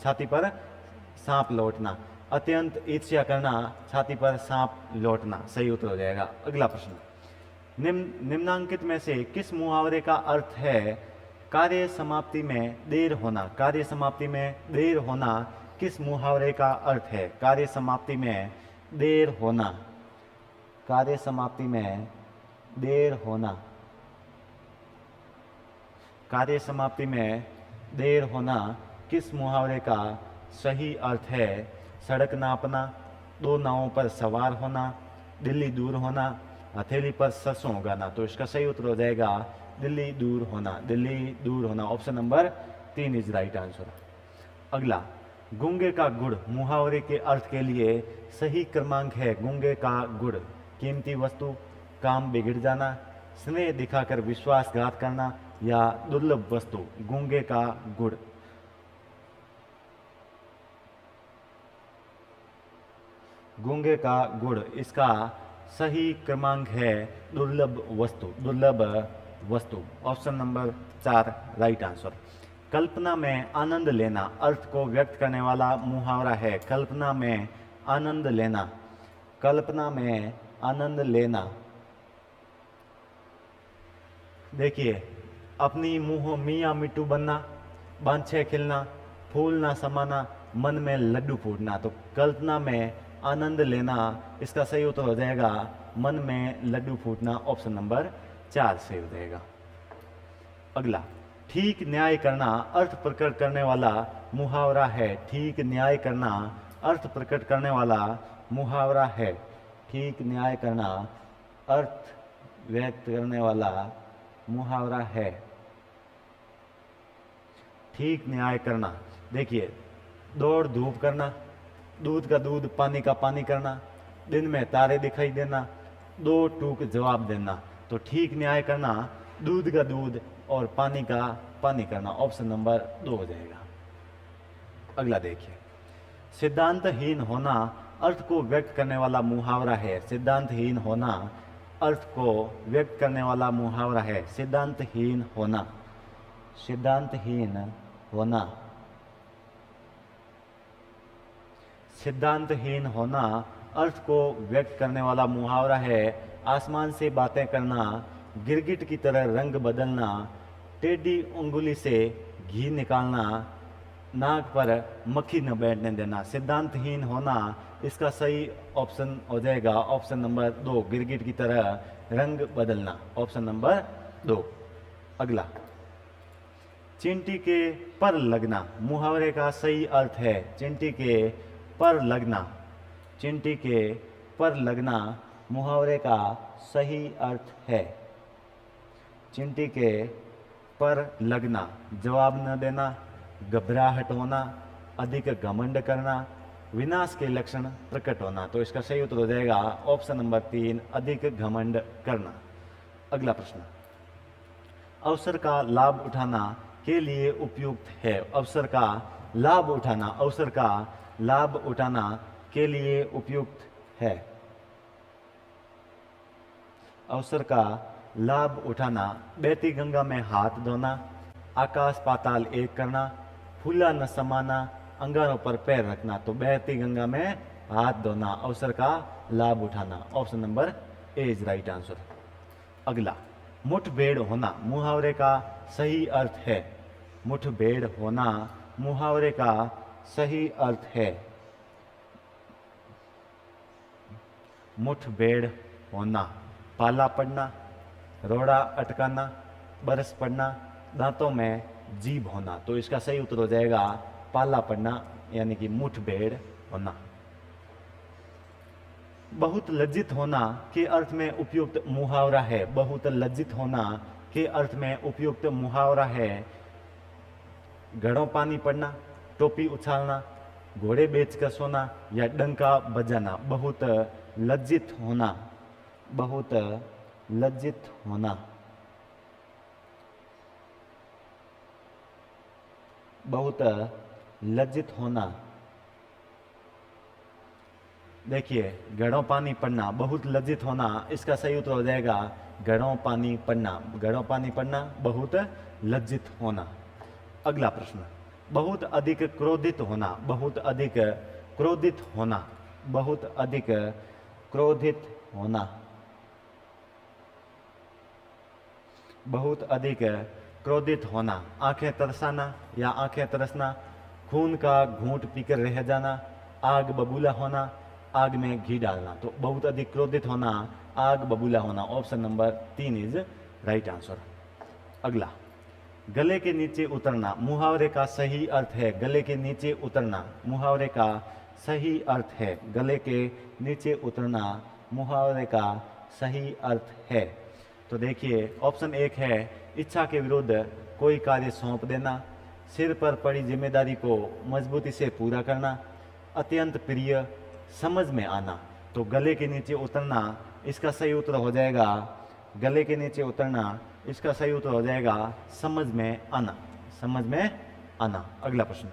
छाती पर सांप लौटना। अत्यंत ईर्ष्या करना, छाती पर सांप लौटना, सही उत्तर हो जाएगा। अगला प्रश्न, निम्नांकित में से किस मुहावरे का अर्थ है कार्य समाप्ति में देर होना। कार्य समाप्ति में देर होना किस मुहावरे का अर्थ है। कार्य समाप्ति में देर होना, कार्य समाप्ति में देर होना, कार्य समाप्ति में देर होना किस मुहावरे का सही अर्थ है। सड़क नापना, दो नावों पर सवार होना, दिल्ली दूर होना, हथेली पर सरसों उगाना। तो इसका सही उत्तर हो जाएगा दिल्ली दूर होना, दिल्ली दूर होना। Option number 3 is right answer. अगला, गूंगे का गुड़ मुहावरे के अर्थ के लिए सही क्रमांक है। गूंगे का गुड़ कीमती वस्तु, काम बिगड़ जाना, स्नेह दिखाकर विश्वासघात करना या दुर्लभ वस्तु। गूंगे का गुड़, गूंगे का गुड़, इसका सही क्रमांक है दुर्लभ वस्तु, दुर्लभ वस्तु। Option number 4 right answer. कल्पना में आनंद लेना अर्थ को व्यक्त करने वाला मुहावरा है। कल्पना में आनंद लेना, कल्पना में आनंद लेना। देखिए, अपनी मुंह मियाँ मिट्टू बनना, बांछे खिलना, फूल ना समाना, मन में लड्डू फूटना। तो कल्पना में आनंद लेना, इसका सही उत्तर हो जाएगा मन में लड्डू फूटना। ऑप्शन नंबर 4 सही हो जाएगा। अगला, ठीक न्याय करना अर्थ प्रकट करने वाला मुहावरा है। ठीक न्याय करना अर्थ प्रकट करने वाला मुहावरा है। ठीक न्याय करना अर्थ व्यक्त करने वाला मुहावरा है। ठीक न्याय करना, देखिए, दौड़ धूप करना, दूध का दूध पानी का पानी करना, दिन में तारे दिखाई देना, दो टूक जवाब देना। तो ठीक न्याय करना दूध का दूध और पानी का पानी करना। ऑप्शन नंबर 2 हो जाएगा। अगला देखिए, सिद्धांतहीन होना अर्थ को व्यक्त करने वाला मुहावरा है। सिद्धांतहीन होना अर्थ को व्यक्त करने वाला मुहावरा है। सिद्धांतहीन होना, सिद्धांतहीन होना, सिद्धांतहीन होना अर्थ को व्यक्त करने वाला मुहावरा है। आसमान से बातें करना, गिरगिट की तरह रंग बदलना, टेढ़ी उंगली से घी निकालना, नाक पर मक्खी न बैठने देना। सिद्धांतहीन होना, इसका सही ऑप्शन हो जाएगा ऑप्शन नंबर 2, गिरगिट की तरह रंग बदलना। Option number 2। अगला, चिंटी के पर लगना मुहावरे का सही अर्थ है। चिंटी के पर लगना, चिंटी के पर लगना मुहावरे का सही अर्थ है। चिंटी के पर लगना, जवाब न देना, घबराहट होना, अधिक घमंड करना, विनाश के लक्षण प्रकट होना। तो इसका सही उत्तर हो जाएगा ऑप्शन नंबर 3, अधिक घमंड करना। अगला प्रश्न, अवसर का लाभ उठाना के लिए उपयुक्त है। अवसर का लाभ उठाना, अवसर का लाभ उठाना के लिए उपयुक्त है। अवसर का लाभ उठाना, बहती गंगा में हाथ धोना, आकाश पाताल एक करना, फूला न समाना, अंगारों पर पैर रखना। तो बहती गंगा में हाथ धोना, अवसर का लाभ उठाना। Option number A is right answer. अगला, मुठभेड़ होना मुहावरे का सही अर्थ है। मुठभेड़ होना मुहावरे का सही अर्थ है। मुठभेड़ होना, पाला पड़ना, रोड़ा अटकाना, बरस पड़ना, दांतों में जीभ होना। तो इसका सही उत्तर हो जाएगा पाला पड़ना, यानी कि मुठभेड़ होना। बहुत लज्जित होना के अर्थ में उपयुक्त मुहावरा है। बहुत लज्जित होना के अर्थ में उपयुक्त मुहावरा है। घड़ों पानी पड़ना, टोपी उछालना, घोड़े बेचकर सोना या डंका बजाना। बहुत लज्जित होना, बहुत लज्जित होना, बहुत लज्जित होना। देखिए, घड़ों पानी पड़ना, बहुत लज्जित होना, इसका सही उत्तर हो जाएगा घड़ों पानी पड़ना। घड़ों पानी पड़ना, बहुत लज्जित होना। अगला प्रश्न, बहुत अधिक क्रोधित होना। बहुत अधिक क्रोधित होना, बहुत अधिक क्रोधित होना, बहुत अधिक क्रोधित होना। आंखें तरसाना या आंखें तरसना, खून का घूंट पीकर रह जाना, आग बबूला होना, आग में घी डालना। तो बहुत अधिक क्रोधित होना, आग बबूला होना। Option number 3 is right answer. अगला, गले के नीचे उतरना मुहावरे का सही अर्थ है। गले के नीचे उतरना मुहावरे का सही अर्थ है। गले के नीचे उतरना मुहावरे का सही अर्थ है। तो देखिए, ऑप्शन 1 है इच्छा के विरुद्ध कोई कार्य सौंप देना, सिर पर पड़ी जिम्मेदारी को मजबूती से पूरा करना, अत्यंत प्रिय, समझ में आना। तो गले के नीचे उतरना, इसका सही उत्तर हो जाएगा गले के नीचे उतरना, इसका सही उत्तर हो जाएगा समझ में आना। समझ में आना। अगला प्रश्न,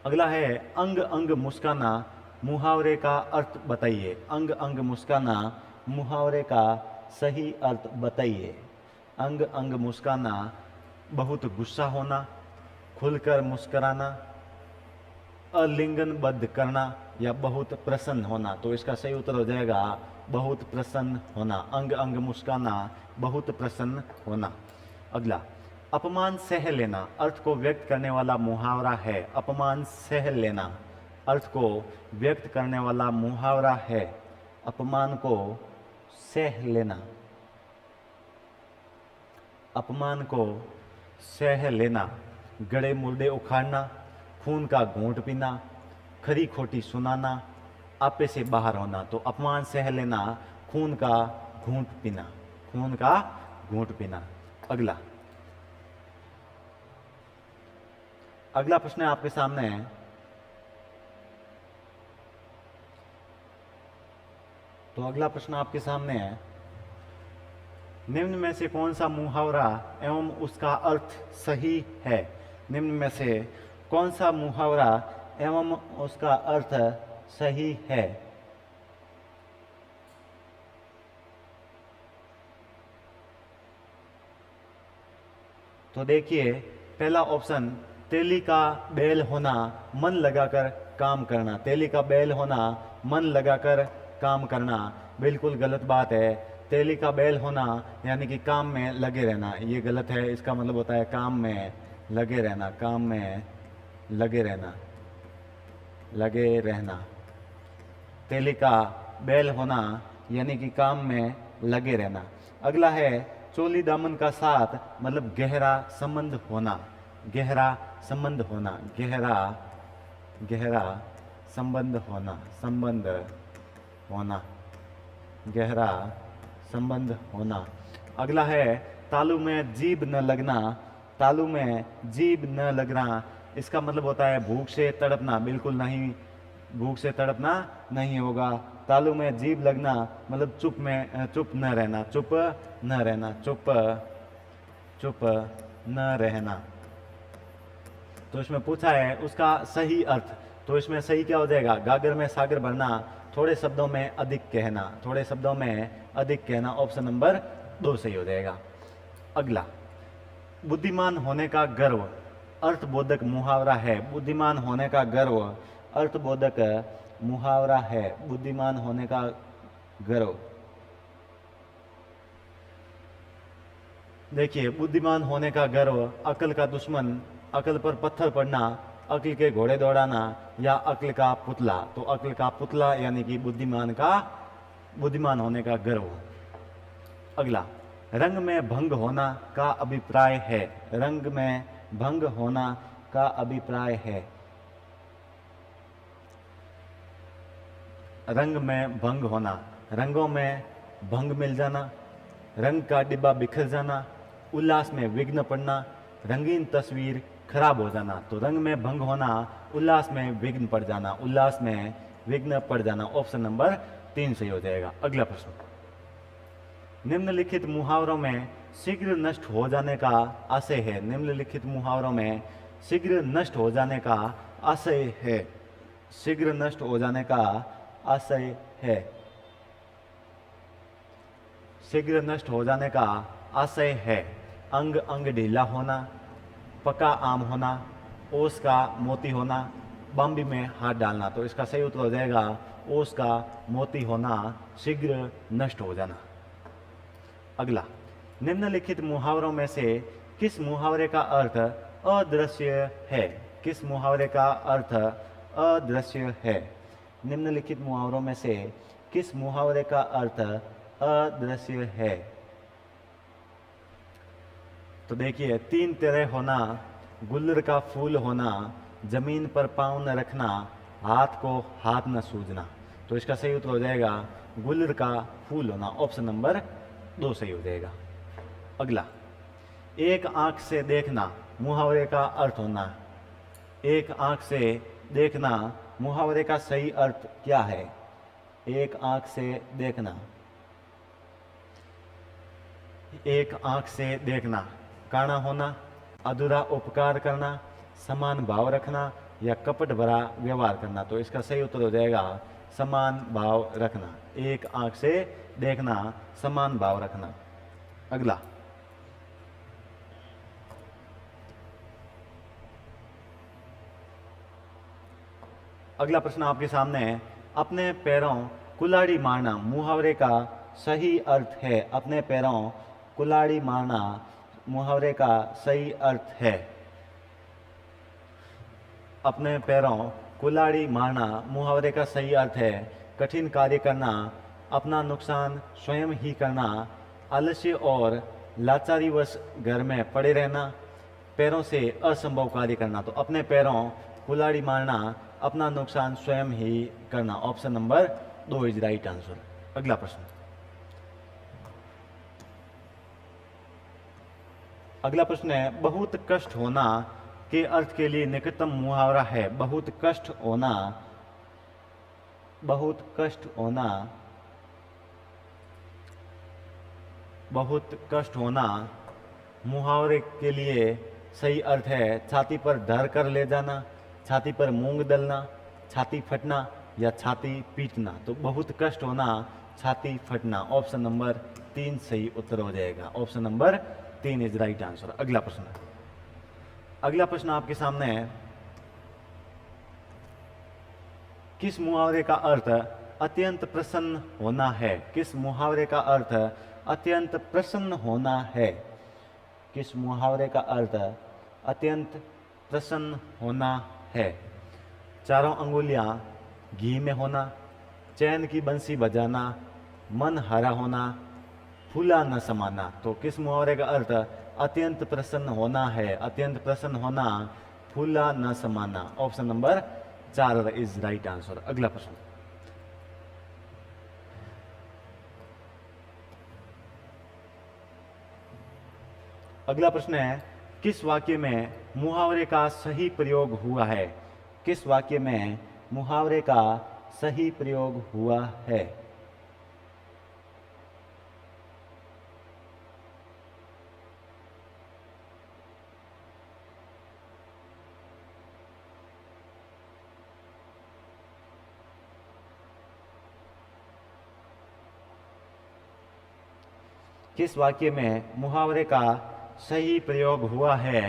अगला है अंग अंग मुस्काना मुहावरे का अर्थ बताइए। अंग अंग मुस्काना मुहावरे का सही अर्थ बताइए। अंग अंग मुस्काना बहुत गुस्सा होना, खुलकर मुस्कुराना, अलिंगनबद्ध करना या बहुत प्रसन्न होना। तो इसका सही उत्तर हो जाएगा बहुत प्रसन्न होना, अंग अंग मुस्काना, बहुत प्रसन्न होना। अगला, अपमान सह लेना अर्थ को व्यक्त करने वाला मुहावरा है। अपमान सह लेना अर्थ को व्यक्त करने वाला मुहावरा है। अपमान को सह लेना, अपमान को सह लेना, गड़े मुर्दे उखाड़ना, खून का घूंट पीना, खरी खोटी सुनाना, आपे से बाहर होना। तो अपमान सह लेना, खून का घूंट पीना, खून का घूंट पीना। अगला, अगला प्रश्न आपके सामने है, तो अगला प्रश्न आपके सामने है, निम्न में से कौन सा मुहावरा एवं उसका अर्थ सही है। निम्न में से कौन सा मुहावरा एवं उसका अर्थ सही है। तो देखिए, पहला ऑप्शन, तेली का बैल होना, मन लगाकर काम करना। तेली का बैल होना, मन लगाकर काम करना, बिल्कुल गलत बात है। तेली का बैल होना यानी कि काम में लगे रहना, ये गलत है। इसका मतलब होता है काम में लगे रहना, काम में लगे रहना, लगे रहना। तेली का बैल होना यानी कि काम में लगे रहना। अगला है, चोली दामन का साथ मतलब गहरा संबंध होना, गहरा संबंध होना, गहरा गहरा संबंध होना, संबंध होना, गहरा संबंध होना। अगला है, तालू में जीभ न लगना, तालू में जीभ न लगना, इसका मतलब होता है भूख से तड़पना, बिल्कुल नहीं, भूख से तड़पना नहीं होगा। तालू में जीभ लगना मतलब चुप न रहना, चुप न रहना, चुप न रहना। तो इसमें पूछा है उसका सही अर्थ, तो इसमें सही क्या हो जाएगा, गागर में सागर भरना, थोड़े शब्दों में अधिक कहना, थोड़े शब्दों में अधिक कहना, ऑप्शन नंबर 2 सही हो जाएगा। अगला, बुद्धिमान होने का गर्व अर्थबोधक मुहावरा है। बुद्धिमान होने का गर्व अर्थबोधक मुहावरा है। बुद्धिमान होने का गर्व, देखिए, बुद्धिमान होने का गर्व, अकल का दुश्मन, अकल पर पत्थर पड़ना, अकल के घोड़े दौड़ाना या अकल का पुतला। तो अकल का पुतला यानी कि बुद्धिमान होने का गर्व। अगला, रंग में भंग होना का अभिप्राय है। रंग में भंग होना का अभिप्राय है। रंग में भंग होना, रंगों में भंग मिल जाना, रंग का डिब्बा बिखर जाना, उल्लास में विघ्न पड़ना, रंगीन तस्वीर खराब हो जाना। तो रंग में भंग होना, उल्लास में विघ्न पड़ जाना, उल्लास में विघ्न पड़ जाना, ऑप्शन नंबर 3 सही हो जाएगा। अगला प्रश्न, निम्नलिखित मुहावरों में शीघ्र नष्ट हो जाने का आशय है। निम्नलिखित मुहावरों में शीघ्र नष्ट हो जाने का आशय है। शीघ्र नष्ट हो जाने का आशय है। शीघ्र नष्ट हो जाने का आशय है। अंग अंग ढीला होना, पका आम होना, ओस का मोती होना, बाम्बी में हाथ डालना। तो इसका सही उत्तर हो जाएगा ओस का मोती होना, शीघ्र नष्ट हो जाना। अगला, निम्नलिखित मुहावरों में से किस मुहावरे का अर्थ अदृश्य है। किस मुहावरे का अर्थ अदृश्य है। निम्नलिखित मुहावरों में से किस मुहावरे का अर्थ अदृश्य है। तो देखिए, 3 तरह होना, गुल्लर का फूल होना, जमीन पर पांव न रखना, हाथ को हाथ न सूझना। तो इसका सही उत्तर हो जाएगा गुल्लर का फूल होना, ऑप्शन नंबर 2 सही हो जाएगा। अगला, एक आंख से देखना मुहावरे का अर्थ होना। एक आंख से देखना मुहावरे का सही अर्थ क्या है। एक आंख से देखना, एक आंख से देखना, काना होना, अधूरा उपकार करना, समान भाव रखना या कपट भरा व्यवहार करना। तो इसका सही उत्तर हो जाएगा समान भाव रखना। एक आंख से देखना, समान भाव रखना। अगला, अगला प्रश्न आपके सामने है, अपने पैरों कुल्हाड़ी मारना मुहावरे का सही अर्थ है। अपने पैरों कुल्हाड़ी मारना मुहावरे का सही अर्थ है। अपने पैरों कुल्हाड़ी मारना मुहावरे का सही अर्थ है। कठिन कार्य करना, अपना नुकसान स्वयं ही करना, आलस्य और लाचारीवश घर में पड़े रहना, पैरों से असंभव कार्य करना। तो अपने पैरों कुल्हाड़ी मारना, अपना नुकसान स्वयं ही करना। Option number 2 is right answer. अगला प्रश्न, अगला प्रश्न है, बहुत कष्ट होना के अर्थ के लिए निकटतम मुहावरा है। बहुत कष्ट होना, बहुत कष्ट होना, बहुत कष्ट होना मुहावरे के लिए सही अर्थ है छाती पर धर कर ले जाना, छाती पर मूंग दलना, छाती फटना या छाती पीटना। तो बहुत कष्ट होना, छाती फटना। ऑप्शन नंबर 3 सही उत्तर हो जाएगा। Option number 3 is right answer. अगला प्रश्न, अगला प्रश्न आपके सामने है, किस मुहावरे का अर्थ अत्यंत प्रसन्न होना है। किस मुहावरे का अर्थ अत्यंत प्रसन्न होना है। किस मुहावरे का अर्थ अत्यंत प्रसन्न होना है। चारों अंगुलियां घी में होना, चैन की बंसी बजाना, मन हरा होना, फूला न समाना। तो किस मुहावरे का अर्थ अत्यंत प्रसन्न होना है। अत्यंत प्रसन्न होना, फूला न समाना। Option number 4 is right answer. अगला प्रश्न, अगला प्रश्न है, किस वाक्य में मुहावरे का सही प्रयोग हुआ है। किस वाक्य में मुहावरे का सही प्रयोग हुआ है। किस वाक्य में मुहावरे का सही प्रयोग हुआ है।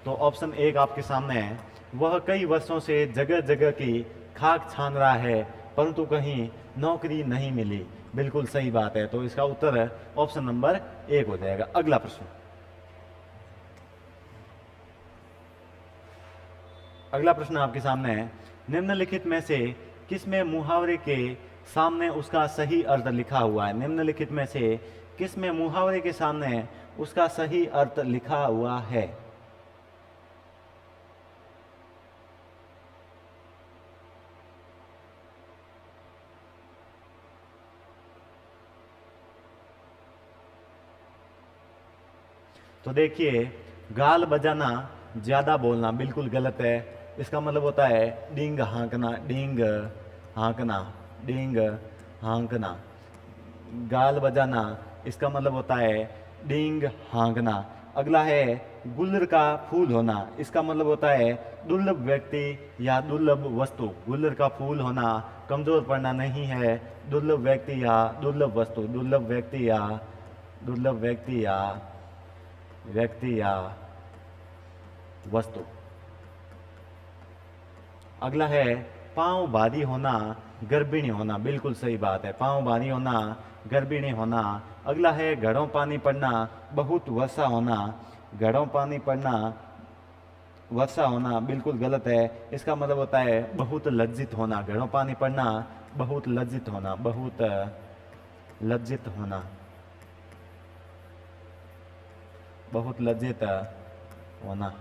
तो ऑप्शन 1 आपके सामने है, वह कई वर्षों से जगह जगह की खाक छान रहा है परंतु कहीं नौकरी नहीं मिली। बिल्कुल सही बात है। तो इसका उत्तर ऑप्शन नंबर 1 हो जाएगा। अगला प्रश्न, अगला प्रश्न आपके सामने है, निम्नलिखित में से किसमें मुहावरे के सामने उसका सही अर्थ लिखा हुआ है। निम्नलिखित में से किसमें मुहावरे के सामने उसका सही अर्थ लिखा हुआ है। तो देखिए, गाल बजाना, ज्यादा बोलना, बिल्कुल गलत है। इसका मतलब होता है डींग हाँकना, डींग हाँकना, डींग हाँकना। गाल बजाना, इसका मतलब होता है डींग हाँकना। अगला है गुल्लर का फूल होना। इसका मतलब होता है दुर्लभ व्यक्ति या दुर्लभ वस्तु। गुल्लर का फूल होना कमजोर पड़ना नहीं है। दुर्लभ व्यक्ति या दुर्लभ वस्तु, दुर्लभ व्यक्ति या दुर्लभ व्यक्ति या व्यक्ति या वस्तु। अगला है पांव भारी होना, गर्भिणी होना। बिल्कुल सही बात है, पांव भारी होना, गर्भिणी होना। अगला है घड़ों पानी पड़ना, बहुत वर्षा होना। घड़ों पानी पड़ना, वर्षा होना, बिल्कुल गलत है। इसका मतलब होता है बहुत लज्जित होना। घड़ों पानी पड़ना, बहुत लज्जित होना, बहुत लज्जित होना, बहुत लज्जित होना।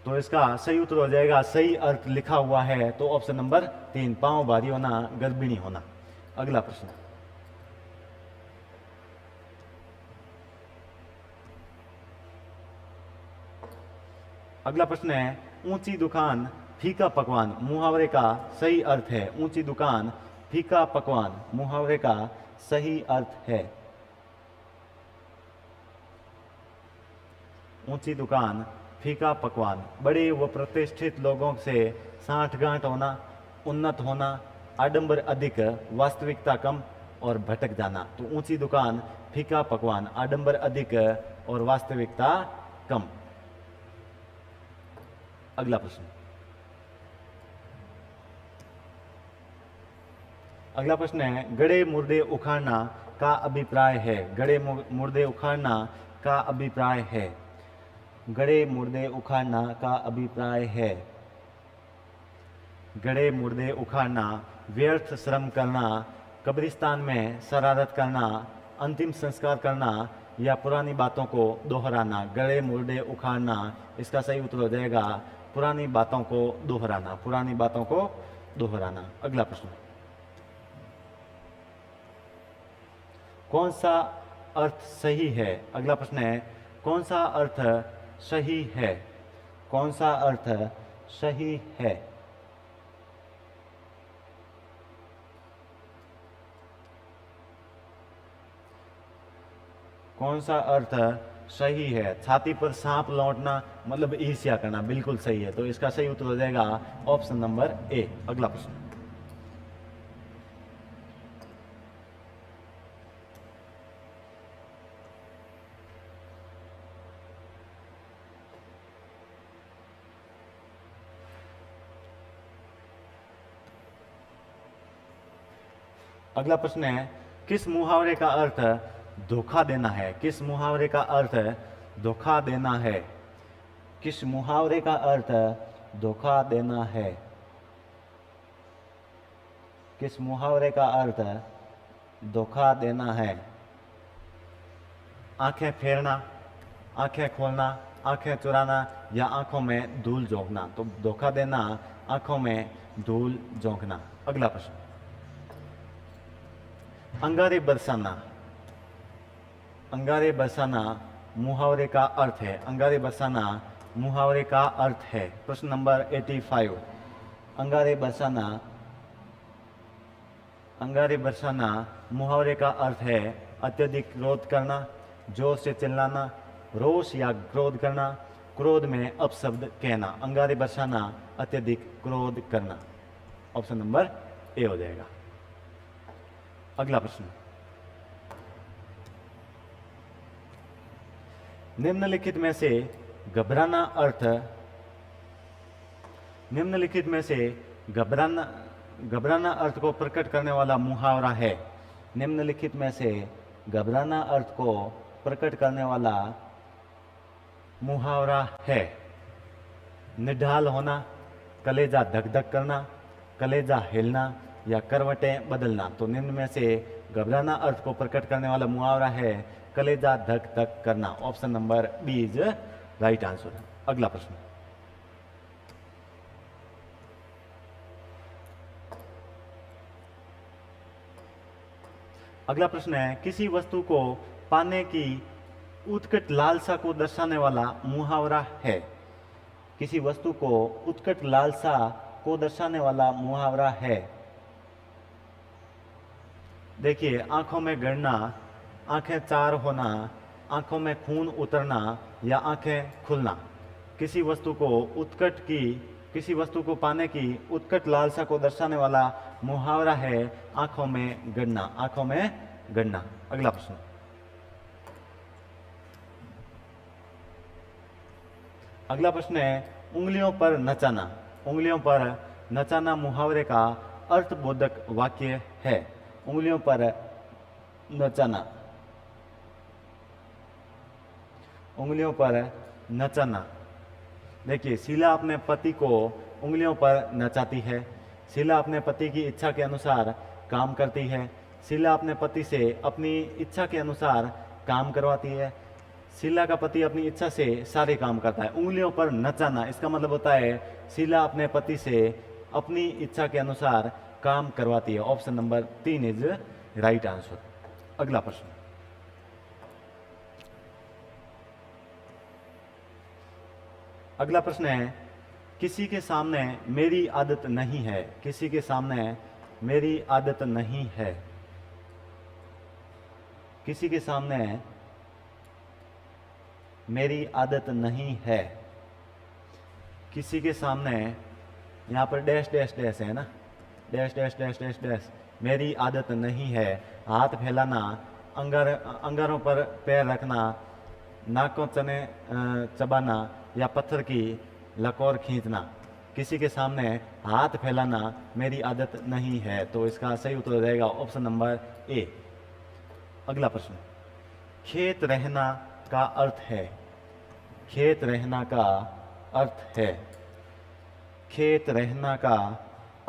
तो इसका सही उत्तर हो जाएगा, सही अर्थ लिखा हुआ है तो ऑप्शन नंबर 3, पांव भारी होना, गर्भिणी होना। अगला प्रश्न, अगला प्रश्न है, ऊंची दुकान फीका पकवान मुहावरे का सही अर्थ है। ऊंची दुकान फीका पकवान मुहावरे का सही अर्थ है। ऊंची दुकान फीका पकवान, बड़े व प्रतिष्ठित लोगों से साठगांठ होना, उन्नत होना, आडंबर अधिक, वास्तविकता कम और भटक जाना। तो ऊंची दुकान फीका पकवान, आडंबर अधिक और वास्तविकता कम। अगला प्रश्न। अगला प्रश्न है, गड़े मुर्दे उखाड़ना का अभिप्राय है। गड़े मुर्दे उखाड़ना का अभिप्राय है। गड़े मुर्दे उखाड़ना का अभिप्राय है। गड़े मुर्दे उखाड़ना, व्यर्थ श्रम करना, कब्रिस्तान में शरारत करना, अंतिम संस्कार करना या पुरानी बातों को दोहराना। गड़े मुर्दे उखाड़ना, इसका सही उत्तर हो जाएगा पुरानी बातों को दोहराना। पुरानी बातों को दोहराना। अगला प्रश्न, कौन सा अर्थ सही है? अगला प्रश्न है, कौन सा अर्थ सही है? कौन सा अर्थ सही है? कौन सा अर्थ सही है? छाती पर सांप लौटना मतलब ईर्ष्या करना, बिल्कुल सही है। तो इसका सही उत्तर हो जाएगा ऑप्शन नंबर ए। अगला प्रश्न, अगला प्रश्न है, किस मुहावरे का अर्थ धोखा देना है? किस मुहावरे का अर्थ धोखा देना है? किस मुहावरे का अर्थ धोखा देना है? किस मुहावरे का अर्थ धोखा देना है? आंखें फेरना, आंखें खोलना, आंखें चुराना या आंखों में धूल झोंकना। तो धोखा देना, आंखों में धूल झोंकना। अगला प्रश्न, अंगारे बरसाना। अंगारे बरसाना मुहावरे का अर्थ है। अंगारे बरसाना मुहावरे का अर्थ है। प्रश्न नंबर 85, अंगारे बरसाना, अंगारे बरसाना मुहावरे का अर्थ है अत्यधिक क्रोध करना, जोर से चिल्लाना, रोष या क्रोध करना, क्रोध में अपशब्द कहना। अंगारे बरसाना अत्यधिक क्रोध करना। ऑप्शन नंबर ए हो जाएगा। अगला प्रश्न, निम्नलिखित में से घबराना अर्थ, निम्नलिखित में से घबराना घबराना अर्थ को प्रकट करने वाला मुहावरा है। निम्नलिखित में से घबराना अर्थ को प्रकट करने वाला मुहावरा है। निढाल होना, कलेजा धक धक करना, कलेजा हिलना या करवटें बदलना। तो निम्न में से घबराना अर्थ को प्रकट करने वाला मुहावरा है कलेजा धक धक करना। Option number B is right answer. अगला प्रश्न, अगला प्रश्न है, किसी वस्तु को पाने की उत्कट लालसा को दर्शाने वाला मुहावरा है। किसी वस्तु को उत्कट लालसा को दर्शाने वाला मुहावरा है। देखिए, आंखों में गड़ना, आंखें चार होना, आंखों में खून उतरना या आंखें खुलना। किसी वस्तु को उत्कट की, किसी वस्तु को पाने की उत्कट लालसा को दर्शाने वाला मुहावरा है आंखों में गड़ना। आंखों में गड़ना। अगला प्रश्न, अगला प्रश्न है, उंगलियों पर नचाना। उंगलियों पर नचाना मुहावरे का अर्थबोधक वाक्य है। उंगलियों पर नचाना, उंगलियों पर नचाना। देखिए, शीला अपने पति को उंगलियों पर नचाती है। शीला अपने पति की इच्छा के अनुसार काम करती है। शीला अपने पति से अपनी इच्छा के अनुसार काम करवाती है। शीला का पति अपनी इच्छा से सारे काम करता है। उंगलियों पर नचाना, इसका मतलब होता है शीला अपने पति से अपनी इच्छा के अनुसार काम करवाती है। Option number 3 is right answer. अगला प्रश्न, अगला प्रश्न है, किसी के सामने मेरी आदत नहीं है। किसी के सामने मेरी आदत नहीं है। किसी के सामने मेरी आदत नहीं है। किसी के सामने, यहाँ पर डैश डैश डैश है ना, dash dash dash dash dash, मेरी आदत नहीं है। हाथ फैलाना, अंगारों पर पैर रखना, नाकों चने चबाना या पत्थर की लकोर खींचना, किसी के सामने हाथ फैलाना मेरी आदत नहीं है। तो इसका सही उत्तर हो जाएगा ऑप्शन नंबर ए। अगला प्रश्न, खेत रहना का अर्थ है, खेत रहना का अर्थ है, खेत रहना का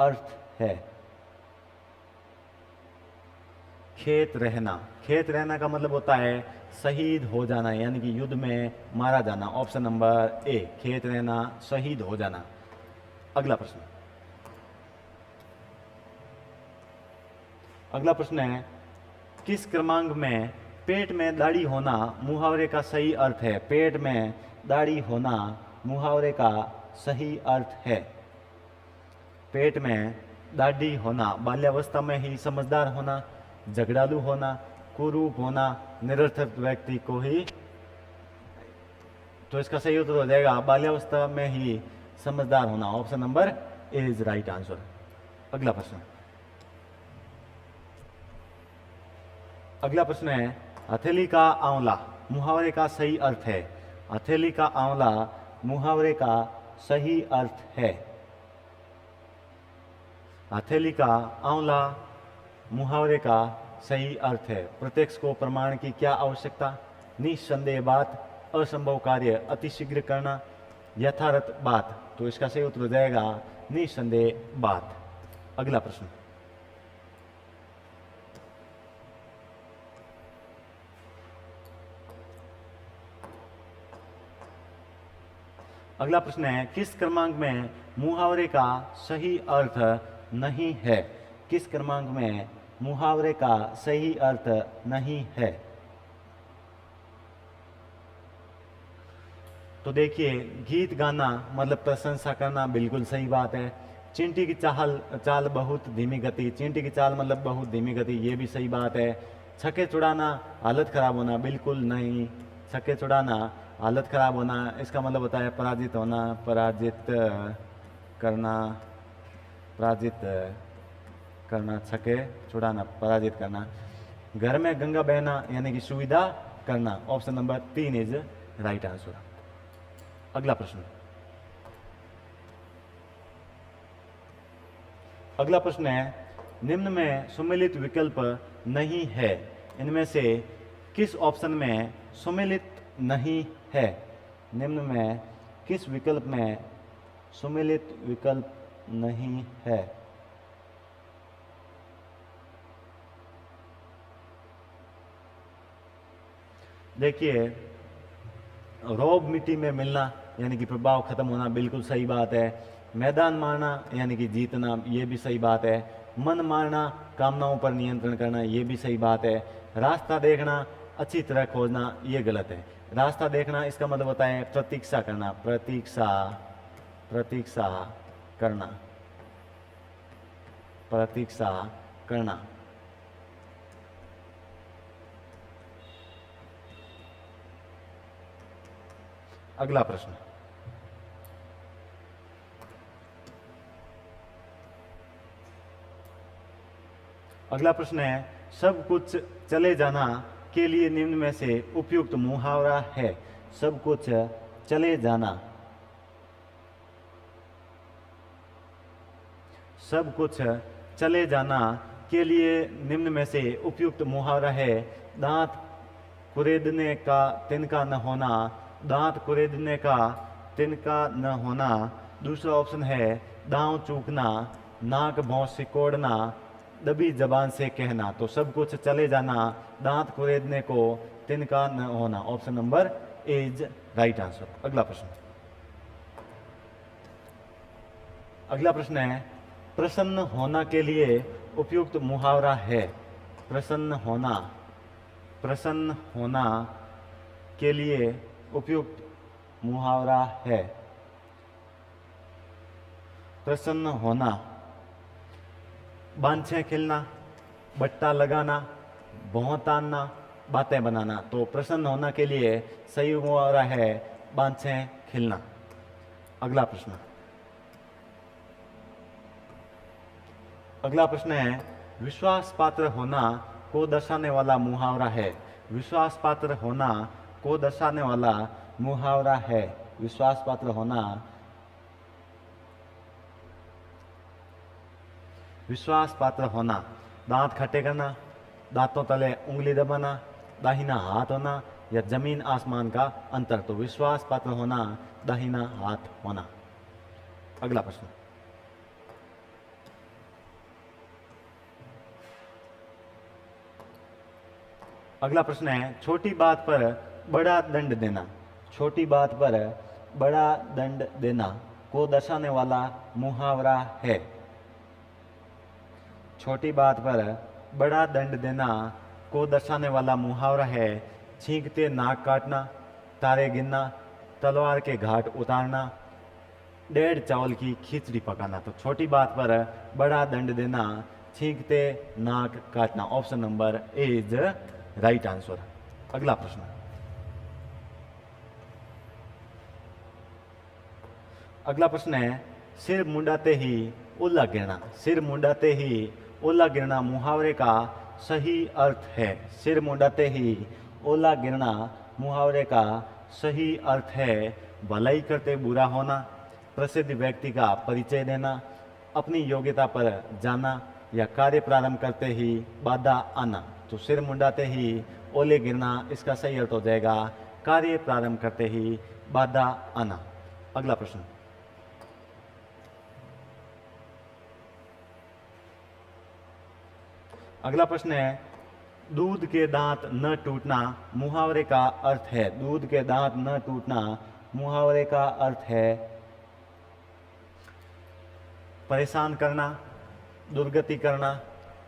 अर्थ है, खेत रहना, खेत रहना का मतलब होता है शहीद हो जाना, यानी कि युद्ध में मारा जाना। ऑप्शन नंबर ए, खेत रहना शहीद हो जाना। अगला प्रश्न, अगला प्रश्न है, किस क्रमांक में पेट में दाढ़ी होना मुहावरे का सही अर्थ है? पेट में दाढ़ी होना मुहावरे का सही अर्थ है। पेट में दाढ़ी होना बाल्यावस्था में ही समझदार होना, झगड़ालू होना, कुरूप होना, निरर्थक व्यक्ति को ही। तो इसका सही उत्तर हो जाएगा बाल्यावस्था में ही समझदार होना। Option number A is right answer. अगला प्रश्न, अगला प्रश्न है, हथेली का आंवला मुहावरे का सही अर्थ है। हथेली का आंवला मुहावरे का सही अर्थ है। हथेली का आंवला मुहावरे का सही अर्थ है। प्रत्यक्ष को प्रमाण की क्या आवश्यकता? निस्संदेह बात, असंभव कार्य अतिशीघ्र करना, यथार्थ बात। तो इसका सही उत्तर हो जाएगा निस्संदेह बात। अगला प्रश्न, अगला प्रश्न है, किस क्रमांक में मुहावरे का सही अर्थ नहीं है? किस क्रमांक में मुहावरे का सही अर्थ नहीं है? तो देखिए, गीत गाना मतलब प्रशंसा करना, बिल्कुल सही बात है। चींटी की चाल बहुत धीमी गति, चींटी की चाल मतलब बहुत धीमी गति, ये भी सही बात है। छक्के छुड़ाना हालत खराब होना, बिल्कुल नहीं। छक्के छुड़ाना हालत खराब होना, इसका मतलब होता है पराजित होना, पराजित करना, पराजित करना, छक्के छुड़ाना, पराजित करना। घर में गंगा बहना यानी कि सुविधा करना। Option number 3 is right answer. अगला प्रश्न, अगला प्रश्न है, निम्न में सुमेलित विकल्प नहीं है, इनमें से किस ऑप्शन में सुमेलित नहीं है? निम्न में किस विकल्प में सुमेलित विकल्प नहीं है? देखिए, रौब मिट्टी में मिलना यानी कि प्रभाव खत्म होना, बिल्कुल सही बात है। मैदान मारना यानी कि जीतना, ये भी सही बात है। मन मारना कामनाओं पर नियंत्रण करना, ये भी सही बात है। रास्ता देखना अच्छी तरह खोजना, ये गलत है। रास्ता देखना इसका मतलब होता है प्रतीक्षा करना, प्रतीक्षा, प्रतीक्षा करना, प्रतीक्षा करना। अगला प्रश्न, अगला प्रश्न है, सब कुछ चले जाना के लिए निम्न में से उपयुक्त मुहावरा है? सब कुछ चले जाना, सब कुछ चले जाना के लिए निम्न में से उपयुक्त मुहावरा है? दांत कुरेदने का तिनका न होना, दांत कुरेदने का तिनका न होना। दूसरा ऑप्शन है दांव चूकना, नाक भौं सिकोड़ना, दबी जबान से कहना। तो सब कुछ चले जाना, दांत कुरेदने को तिनका न होना। Option number A is right answer. अगला प्रश्न, अगला प्रश्न है, प्रसन्न होना के लिए उपयुक्त मुहावरा है? प्रसन्न होना, प्रसन्न होना के लिए उपयुक्त मुहावरा है? प्रसन्न होना, बांछें खिलना, बट्टा लगाना, भौं तानना, बातें बनाना। तो प्रसन्न होना के लिए सही मुहावरा है बांछें खिलना। अगला प्रश्न, अगला प्रश्न है, विश्वास पात्र होना को दर्शाने वाला मुहावरा है? विश्वास पात्र होना को दर्शाने वाला मुहावरा है? विश्वास पात्र होना विश्वास पात्र होना, दांत खट्टे करना, दांतों तले उंगली दबाना, दाहिना हाथ होना या जमीन आसमान का अंतर। तो विश्वास पात्र होना, दाहिना हाथ होना। अगला प्रश्न, अगला प्रश्न है, छोटी बात पर बड़ा दंड देना। छोटी बात पर बड़ा दंड देना को दर्शाने वाला मुहावरा है। छोटी बात पर बड़ा दंड देना को दर्शाने वाला मुहावरा है छींकते नाक काटना, तारे गिनना, तलवार के घाट उतारना, डेढ़ चावल की खिचड़ी पकाना। तो छोटी बात पर बड़ा दंड देना, छींकते नाक काटना। Option number A is right answer. अगला प्रश्न, अगला प्रश्न है, सिर मुंडाते ही ओला गिरना। सिर मुंडाते ही ओला गिरना मुहावरे का सही अर्थ है। सिर मुंडाते ही ओला गिरना मुहावरे का सही अर्थ है भलाई करते बुरा होना, प्रसिद्ध व्यक्ति का परिचय देना, अपनी योग्यता पर जाना या कार्य प्रारंभ करते ही बाधा आना। तो सिर मुंडाते ही ओले गिरना, इसका सही अर्थ हो जाएगा कार्य प्रारंभ करते ही बाधा आना। अगला प्रश्न, अगला प्रश्न है, दूध के दांत न टूटना मुहावरे का अर्थ है। दूध के दांत न टूटना मुहावरे का अर्थ है परेशान करना, दुर्गति करना,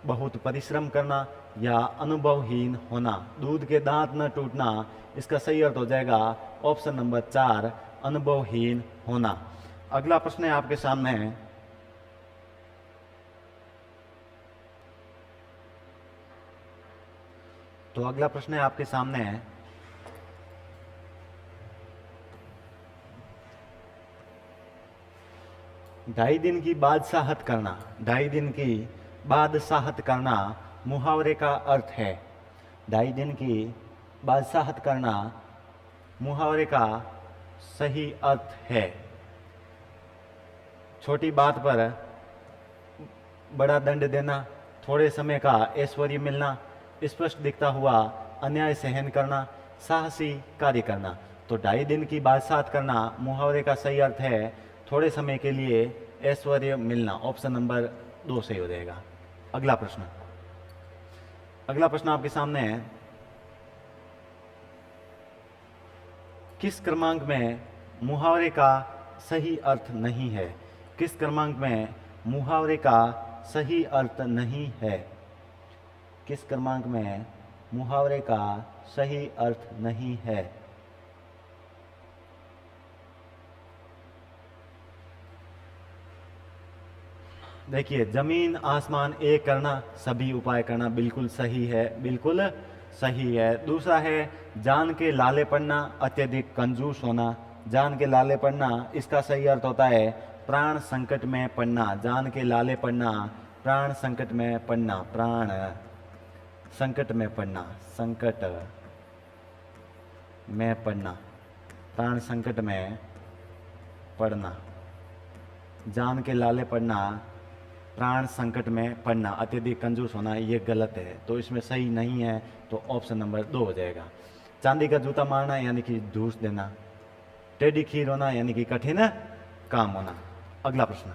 बहुत परिश्रम करना या अनुभवहीन होना। दूध के दांत न टूटना, इसका सही अर्थ हो जाएगा ऑप्शन नंबर 4, अनुभवहीन होना। अगला प्रश्न है आपके सामने, तो अगला प्रश्न है आपके सामने है, ढाई दिन की बादशाहत करना। ढाई दिन की बादशाहत करना मुहावरे का अर्थ है। ढाई दिन की बादशाहत करना मुहावरे का सही अर्थ है छोटी बात पर बड़ा दंड देना, थोड़े समय का ऐश्वर्य मिलना, स्पष्ट दिखता हुआ अन्याय सहन करना, साहसी कार्य करना। तो ढाई दिन की बादशाहत करना मुहावरे का सही अर्थ है थोड़े समय के लिए ऐश्वर्य मिलना। ऑप्शन नंबर 2 सही हो जाएगा। अगला प्रश्न, अगला प्रश्न आपके सामने है, किस क्रमांक में मुहावरे का सही अर्थ नहीं है। किस क्रमांक में मुहावरे का सही अर्थ नहीं है। किस क्रमांक में मुहावरे का सही अर्थ नहीं है। देखिए, जमीन आसमान एक करना, सभी उपाय करना, बिल्कुल सही है, बिल्कुल सही है। दूसरा है जान के लाले पड़ना, अत्यधिक कंजूस होना। जान के लाले पड़ना, इसका सही अर्थ होता है प्राण संकट में पड़ना। जान के लाले पड़ना, प्राण संकट में पड़ना, प्राण संकट में पड़ना, संकट में पड़ना, प्राण संकट में पड़ना। जान के लाले पड़ना, प्राण संकट में पड़ना, अत्यधिक कंजूस होना, ये गलत है, तो इसमें सही नहीं है, तो ऑप्शन नंबर 2 हो जाएगा। चांदी का जूता मारना यानी कि घूस देना। टेढ़ी खीर होना यानी कि कठिन काम होना। अगला प्रश्न,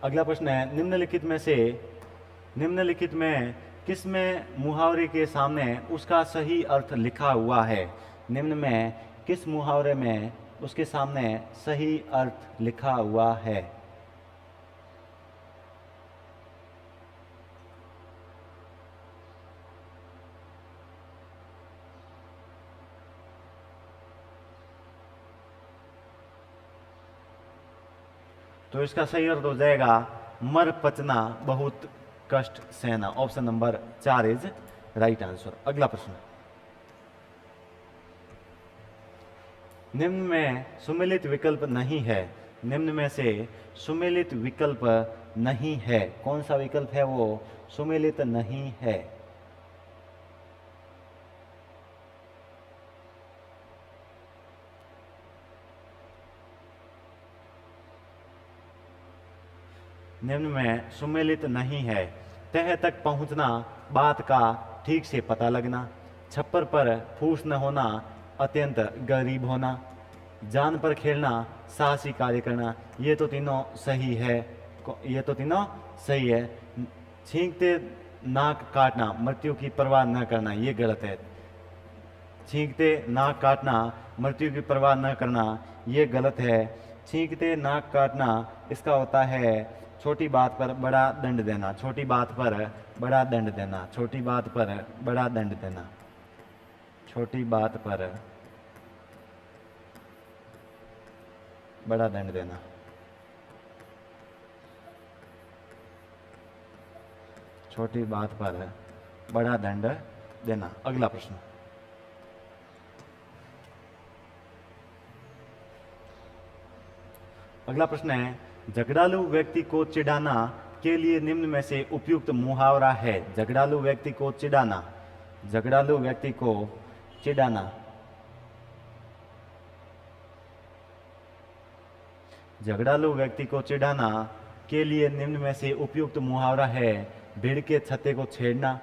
अगला प्रश्न है, निम्नलिखित में किसमें मुहावरे के सामने उसका सही अर्थ लिखा हुआ है। निम्न में किस मुहावरे में उसके सामने सही अर्थ लिखा हुआ है। तो इसका सही अर्थ हो जाएगा मर पचना, बहुत कष्ट सहना। Option number 4 is right answer. अगला प्रश्न, निम्न में सुमेलित विकल्प नहीं है। निम्न में से सुमेलित विकल्प नहीं है, कौन सा विकल्प है वो सुमेलित नहीं है। निम्न में सुमेलित नहीं है। तह तक पहुंचना, बात का ठीक से पता लगना, छप्पर पर फूस न होना, अत्यंत गरीब होना, जान पर खेलना, साहसी कार्य करना। ये तो तीनों सही है। ये तो तीनों सही है। छींकते नाक काटना, मृत्यु की परवाह न करना, ये गलत है। छींकते नाक काटना, मृत्यु की परवाह न करना, ये गलत है। छींकते नाक काटना इसका होता है छोटी बात पर बड़ा दंड देना, छोटी बात पर बड़ा दंड देना, छोटी बात पर बड़ा दंड देना, छोटी बात पर बड़ा दंड देना, छोटी बात पर बड़ा दंड देना। अगला प्रश्न, अगला प्रश्न है, झगड़ालू व्यक्ति को चिढ़ाना के लिए निम्न में से उपयुक्त मुहावरा है। झगड़ालू व्यक्ति को चिढ़ाना, झगड़ालू व्यक्ति को चिढ़ाना, झगड़ालू व्यक्ति को चिढ़ाना के लिए निम्न में से उपयुक्त मुहावरा है। भीड़ के छत्ते को छेड़ना,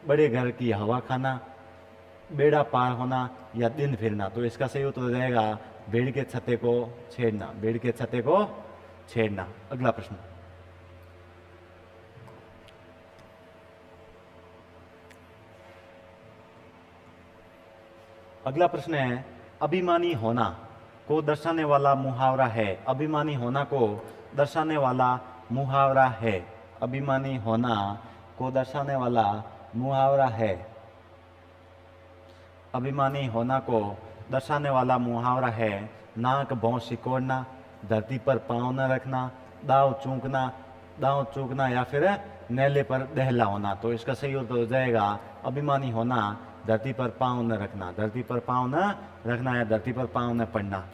बड़े घर की हवा खाना, बेड़ा पार होना या दिन फिरना। तो इसका सही उत्तर हो जाएगा भीड़ के छत्ते को छेड़ना, भीड़ के छत्ते को छेड़ना। अगला प्रश्न, अगला प्रश्न है, अभिमानी होना को दर्शाने वाला मुहावरा है। अभिमानी होना को दर्शाने वाला मुहावरा है। अभिमानी होना को दर्शाने वाला मुहावरा है। अभिमानी होना को दर्शाने वाला मुहावरा है। नाक भौं सिकोड़ना, धरती पर पांव न रखना, दाव चूकना या फिर नेले पर दहला होना। तो इसका सही उत्तर हो जाएगा अभिमानी होना, धरती पर पांव न रखना, धरती पर पांव न रखना या धरती पर पांव न पड़ना।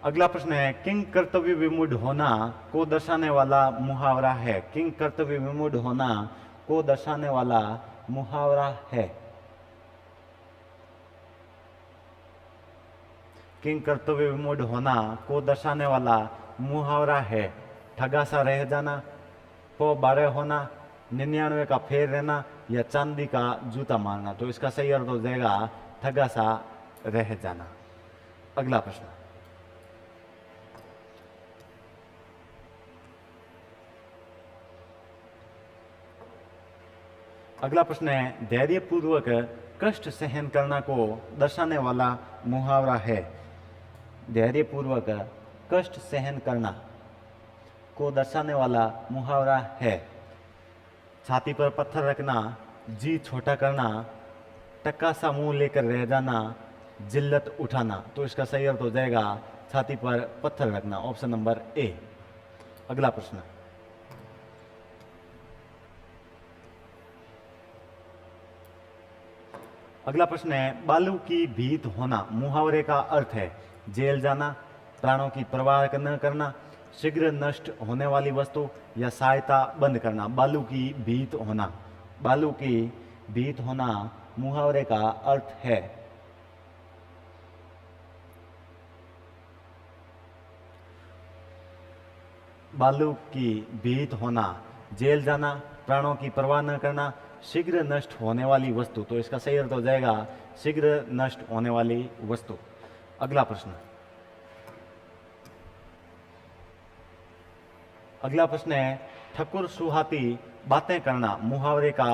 अगला प्रश्न है, किंग कर्तव्य विमूढ़ होना को दर्शाने वाला मुहावरा है। किंग कर्तव्य विमूढ़ होना को दर्शाने वाला मुहावरा है। किंग कर्तव्य विमूढ़ होना को दर्शाने वाला मुहावरा है। ठगा सा रह जाना, पो बारह होना, 99 का फेर रहना या चांदी का जूता मारना। तो इसका सही अर्थ हो जाएगा ठगा सा रह जाना। अगला प्रश्न, अगला प्रश्न है, धैर्यपूर्वक कष्ट सहन करना को दर्शाने वाला मुहावरा है। धैर्यपूर्वक कष्ट सहन करना को दर्शाने वाला मुहावरा है। छाती पर पत्थर रखना, जी छोटा करना, टक्का सा मुंह लेकर रह जाना, जिल्लत उठाना। तो इसका सही अर्थ हो जाएगा छाती पर पत्थर रखना, ऑप्शन नंबर ए। अगला प्रश्न, अगला प्रश्न है, बालू की भीत होना मुहावरे का अर्थ है। जेल जाना, प्राणों की परवाह न करना, शीघ्र नष्ट होने वाली वस्तु या सहायता बंद करना। बालू की भीत होना, बालू की भीत होना मुहावरे का अर्थ है। बालू की भीत होना, जेल जाना, प्राणों की परवाह न करना, शीघ्र नष्ट होने वाली वस्तु। तो इसका सही अर्थ हो जाएगा शीघ्र नष्ट होने वाली वस्तु। अगला प्रश्न, अगला प्रश्न है, ठकुर सुहाती बातें करना मुहावरे का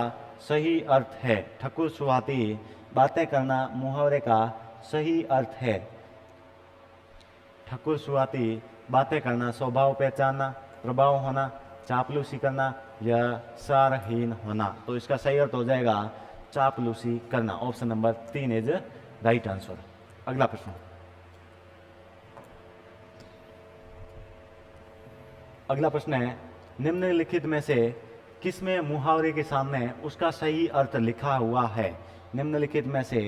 सही अर्थ है। ठकुर सुहाती बातें करना मुहावरे का सही अर्थ है। ठकुर सुहाती बातें करना, स्वभाव पहचानना, प्रभाव होना, चापलूसी करना या सारहीन होना। तो इसका सही अर्थ हो जाएगा चापलूसी करना, option number 3 is right answer. अगला प्रश्न, अगला प्रश्न है, निम्नलिखित में से किसमें मुहावरे के सामने उसका सही अर्थ लिखा हुआ है। निम्नलिखित में से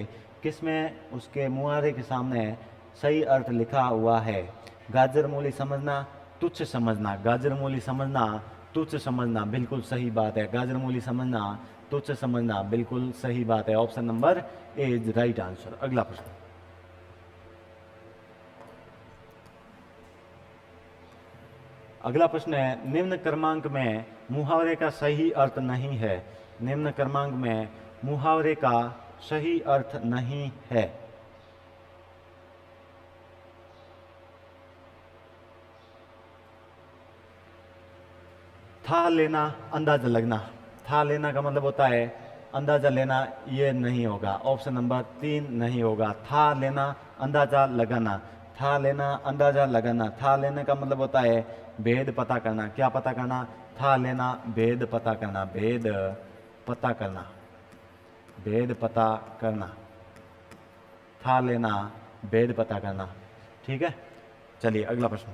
किसमें उसके मुहावरे के सामने सही अर्थ लिखा हुआ है। गाजर मूली समझना, तुच्छ समझना, गाजर मूली समझना, तुच्छ समझना, बिल्कुल सही बात है। गाजर मूली समझना, तुच्छ समझना, बिल्कुल सही बात है। Option number A is right answer. अगला प्रश्न, अगला प्रश्न है, निम्न क्रमांक में मुहावरे का सही अर्थ नहीं है। निम्न क्रमांक में मुहावरे का सही अर्थ नहीं है। था लेना, अंदाजा लगना। था लेना का मतलब होता है अंदाजा लेना, ये नहीं होगा। ऑप्शन नंबर 3 नहीं होगा। था लेना, अंदाजा लगाना। था लेना, अंदाजा लगाना। था लेने का मतलब होता है भेद पता करना। क्या पता करना? था लेना, भेद पता करना। भेद पता करना, भेद पता करना। था लेना, भेद पता करना। ठीक है, चलिए अगला प्रश्न,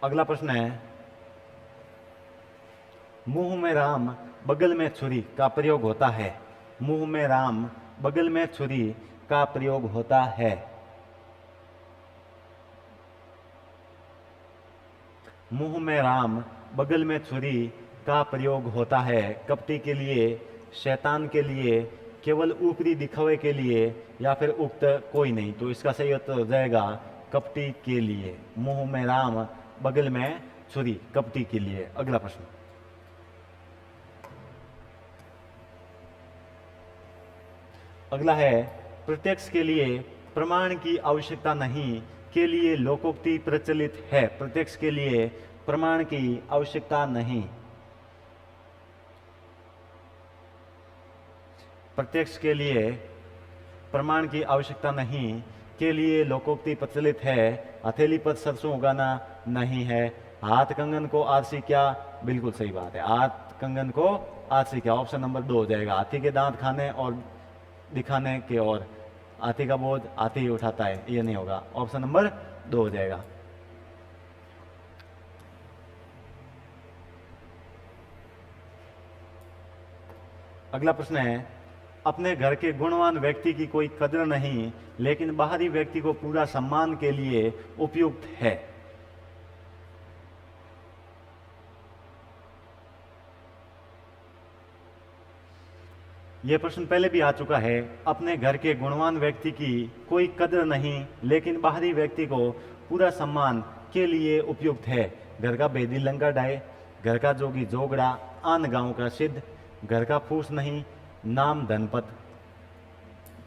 अगला प्रश्न है, मुंह में राम बगल में छुरी का प्रयोग होता है। मुंह में राम बगल में छुरी का प्रयोग होता है। मुंह में राम बगल में छुरी का प्रयोग होता है। कपटी के लिए, शैतान के लिए, केवल ऊपरी दिखावे के लिए, या फिर उक्त कोई नहीं। तो इसका सही उत्तर हो जाएगा कपटी के लिए। मुंह में राम बगल में छुरी, कपटी के लिए। अगला प्रश्न, अगला है, प्रत्यक्ष के लिए प्रमाण की आवश्यकता नहीं के लिए लोकोक्ति प्रचलित है। प्रत्यक्ष के लिए प्रमाण की आवश्यकता नहीं, प्रत्यक्ष के लिए प्रमाण की आवश्यकता नहीं के लिए लोकोक्ति प्रचलित है। हथेली पर सरसों उगाना नहीं है। हाथ कंगन को आरसी क्या, बिल्कुल सही बात है। हाथ कंगन को आरसी क्या, ऑप्शन नंबर 2 हो जाएगा। हाथी के दांत खाने और दिखाने के और, हाथी का बोझ हाथी ही उठाता है, ये नहीं होगा। ऑप्शन नंबर 2 हो जाएगा। अगला प्रश्न है, अपने घर के गुणवान व्यक्ति की कोई कदर नहीं लेकिन बाहरी व्यक्ति को पूरा सम्मान के लिए उपयुक्त है। यह प्रश्न पहले भी आ चुका है। अपने घर के गुणवान व्यक्ति की कोई कदर नहीं लेकिन बाहरी व्यक्ति को पूरा सम्मान के लिए उपयुक्त है। घर का बेदी लंका डाय, घर का जोगी जोगड़ा, आन गांव का सिद्ध, घर का फूस नहीं, नाम धनपत,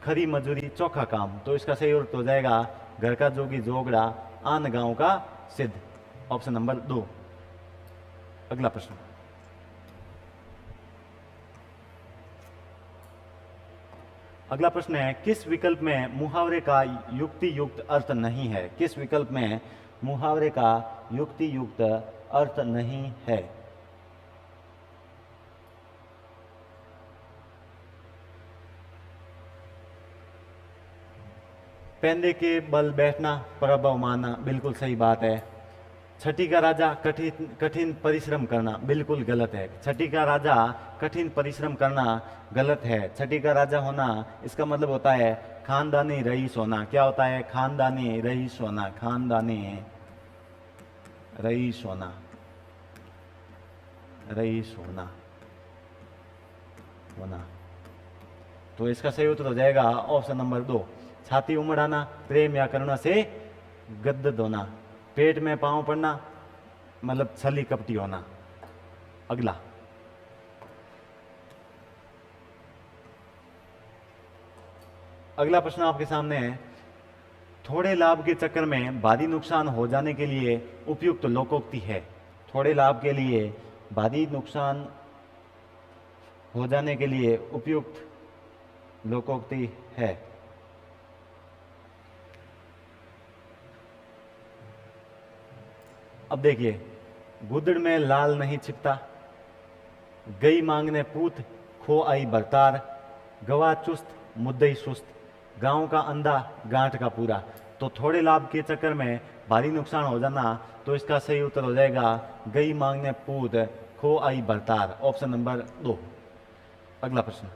खरी मजूरी, चौखा काम। तो इसका सही उत्तर हो जाएगा घर का जोगी जोगड़ा, आन गांव का सिद्ध। Option number 2। अगला प्रश्न, अगला प्रश्न है, किस विकल्प में मुहावरे का युक्ति युक्त अर्थ नहीं है। किस विकल्प में मुहावरे का युक्ति युक्त अर्थ नहीं है। पेंदे के बल बैठना, प्रभाव मानना, बिल्कुल सही बात है। छठी का राजा कठिन कठिन परिश्रम करना, बिल्कुल गलत है। छठी का राजा कठिन परिश्रम करना गलत है। छठी का राजा होना इसका मतलब होता है खानदानी रईस होना। क्या होता है? खानदानी रईस होना। खानदानी रईस होना, रईस होना होना। तो इसका सही उत्तर हो जाएगा ऑप्शन नंबर 2, छाती उमड़ाना, प्रेम या करुणा से गद्द धोना, पेट में पांव पड़ना, मतलब छली कपटी होना। अगला, अगला प्रश्न आपके सामने है, थोड़े लाभ के चक्कर में भारी नुकसान हो जाने के लिए उपयुक्त लोकोक्ति है। थोड़े लाभ के लिए भारी नुकसान हो जाने के लिए उपयुक्त लोकोक्ति है। अब देखिए, गुदड़ में लाल नहीं छिपता, गई मांगने पूत, खो आई बरतार, गवा चुस्त मुद्दई सुस्त, गांव का अंधा गांठ का पूरा। तो थोड़े लाभ के चक्कर में भारी नुकसान हो जाना, तो इसका सही उत्तर हो जाएगा गई मांगने पूत खो आई बरतार, ऑप्शन नंबर 2। अगला प्रश्न,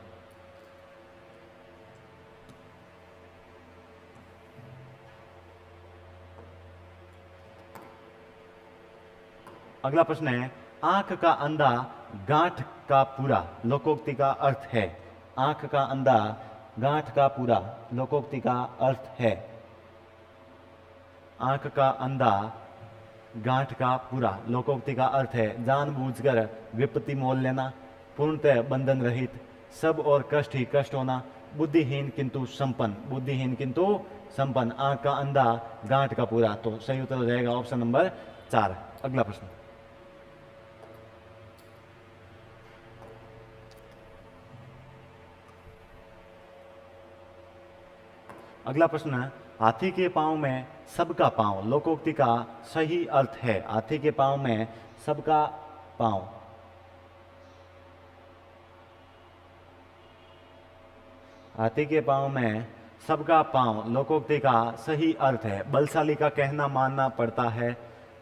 अगला प्रश्न है, आंख का अंधा गांठ का पूरा लोकोक्ति का अर्थ है। आंख का अंधा गांठ का पूरा लोकोक्ति का अर्थ है। आंख का अंधा गांठ का पूरा लोकोक्ति का अर्थ है जानबूझकर विपत्ति मोल लेना, पूर्णतः बंधन रहित, सब और कष्ट ही कष्ट होना, बुद्धिहीन किंतु संपन्न, बुद्धिहीन किंतु संपन्न, आंख का अंधा गांठ का पूरा। तो सही उत्तर हो जाएगा ऑप्शन नंबर 4। अगला प्रश्न, अगला प्रश्न, हाथी के पांव में सबका पांव लोकोक्ति का सही अर्थ है। हाथी के पांव में सबका पांव, हाथी के पांव में सबका पांव लोकोक्ति का सही अर्थ है बलशाली का कहना मानना पड़ता है,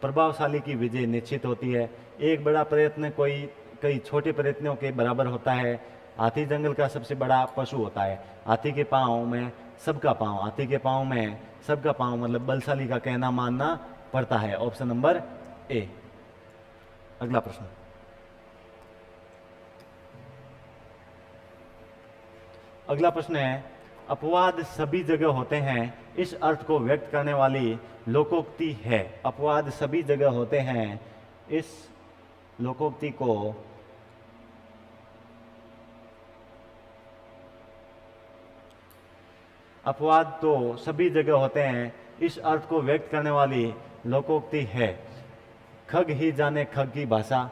प्रभावशाली की विजय निश्चित होती है, एक बड़ा प्रयत्न कई छोटे प्रयत्नों के बराबर होता है, हाथी जंगल का सबसे बड़ा पशु होता है। हाथी के पांव में सबका पांव, हाथी के पांव में सबका पांव मतलब बलशाली का कहना मानना पड़ता है, ऑप्शन नंबर ए। अगला प्रश्न, अगला प्रश्न है, अपवाद सभी जगह होते हैं इस अर्थ को व्यक्त करने वाली लोकोक्ति है। अपवाद सभी जगह होते हैं इस लोकोक्ति को अपवाद तो सभी जगह होते हैं इस अर्थ को व्यक्त करने वाली लोकोक्ति है। खग ही जाने खग की भाषा,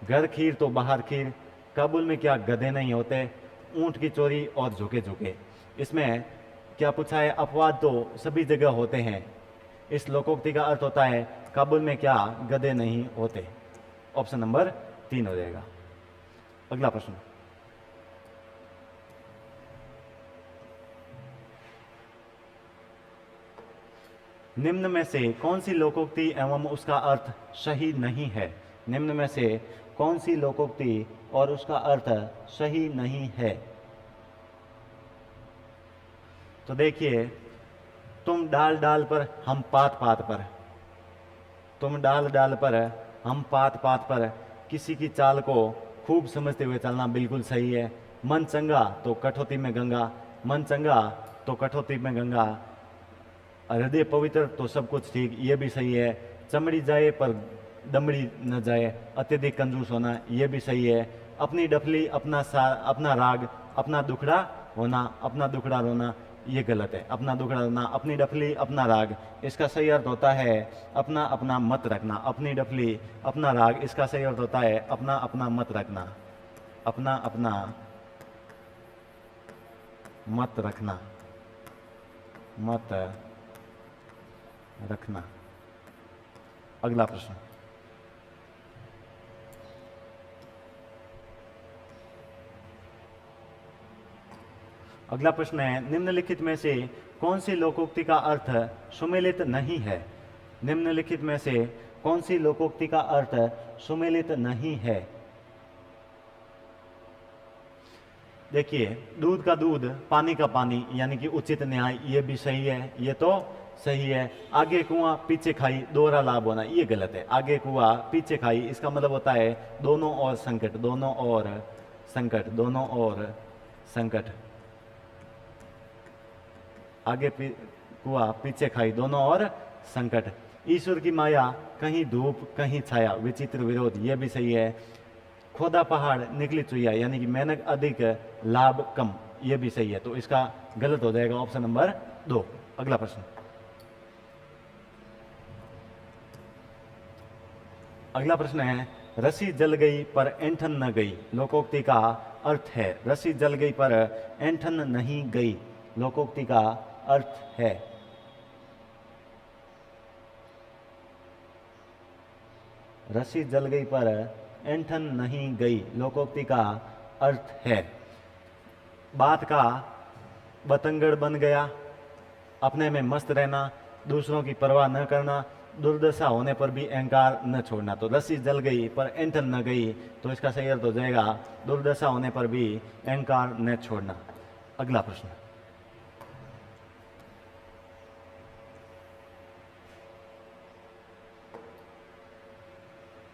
घर खीर तो बाहर खीर, काबुल में क्या गधे नहीं होते, ऊंट की चोरी और झुके झुके। इसमें क्या पूछा है, अपवाद तो सभी जगह होते हैं, इस लोकोक्ति का अर्थ होता है काबुल में क्या गधे नहीं होते, ऑप्शन नंबर 3 हो जाएगा। अगला प्रश्न, निम्न में से कौन सी लोकोक्ति एवं उसका अर्थ सही नहीं है। निम्न में से कौन सी लोकोक्ति और उसका अर्थ सही नहीं है। तो देखिए, तुम डाल डाल पर हम पात पात पर, तुम डाल डाल पर हम पात पात पर, किसी की चाल को खूब समझते हुए चलना बिल्कुल सही है। मन चंगा तो कठौती में गंगा, मन चंगा तो कठौती में गंगा, हृदय पवित्र तो सब कुछ ठीक, ये भी सही है। चमड़ी जाए पर दमड़ी न जाए, अत्यधिक कंजूस होना, ये भी सही है। अपनी डफली अपना राग, अपना दुखड़ा होना, अपना दुखड़ा रोना, ये गलत है। अपना दुखड़ा रोना, अपनी डफली अपना राग, इसका सही अर्थ होता है अपना अपना मत रखना। अपनी डफली अपना राग, इसका सही अर्थ होता है अपना अपना मत रखना, अपना अपना मत रखना, मत रखना। अगला प्रश्न, अगला प्रश्न है, निम्नलिखित में से कौन सी लोकोक्ति का अर्थ सुमेलित नहीं है। निम्नलिखित में से कौन सी लोकोक्ति का अर्थ सुमेलित नहीं है। देखिए, दूध का दूध, पानी का पानी, यानी कि उचित न्याय, ये भी सही है, ये तो सही है। आगे कुआं पीछे खाई, दोहरा लाभ होना, ये गलत है। आगे कुआं पीछे खाई, इसका मतलब होता है दोनों ओर संकट, दोनों ओर संकट, दोनों ओर संकट। आगे कुआं पीछे खाई, दोनों ओर संकट। ईश्वर की माया, कहीं धूप कहीं छाया, विचित्र विरोध, ये भी सही है। खोदा पहाड़ निकली चुईया, यानी कि मेहनत अधिक लाभ कम, ये भी सही है। तो इसका गलत हो जाएगा ऑप्शन नंबर 2। अगला प्रश्न, अगला प्रश्न है, रस्सी जल गई पर ऐंठन न गई, लोकोक्ति का अर्थ है। रस्सी जल गई पर ऐंठन नहीं गई, लोकोक्ति का अर्थ है। रस्सी जल गई पर ऐंठन नहीं गई, लोकोक्ति का अर्थ है। बात का बतंगड़ बन गया, अपने में मस्त रहना, दूसरों की परवाह न करना, दुर्दशा होने पर भी अहंकार न छोड़ना। तो रस्सी जल गई पर ऐंठन न गई, तो इसका सही अर्थ हो जाएगा दुर्दशा होने पर भी अहंकार न छोड़ना। अगला प्रश्न,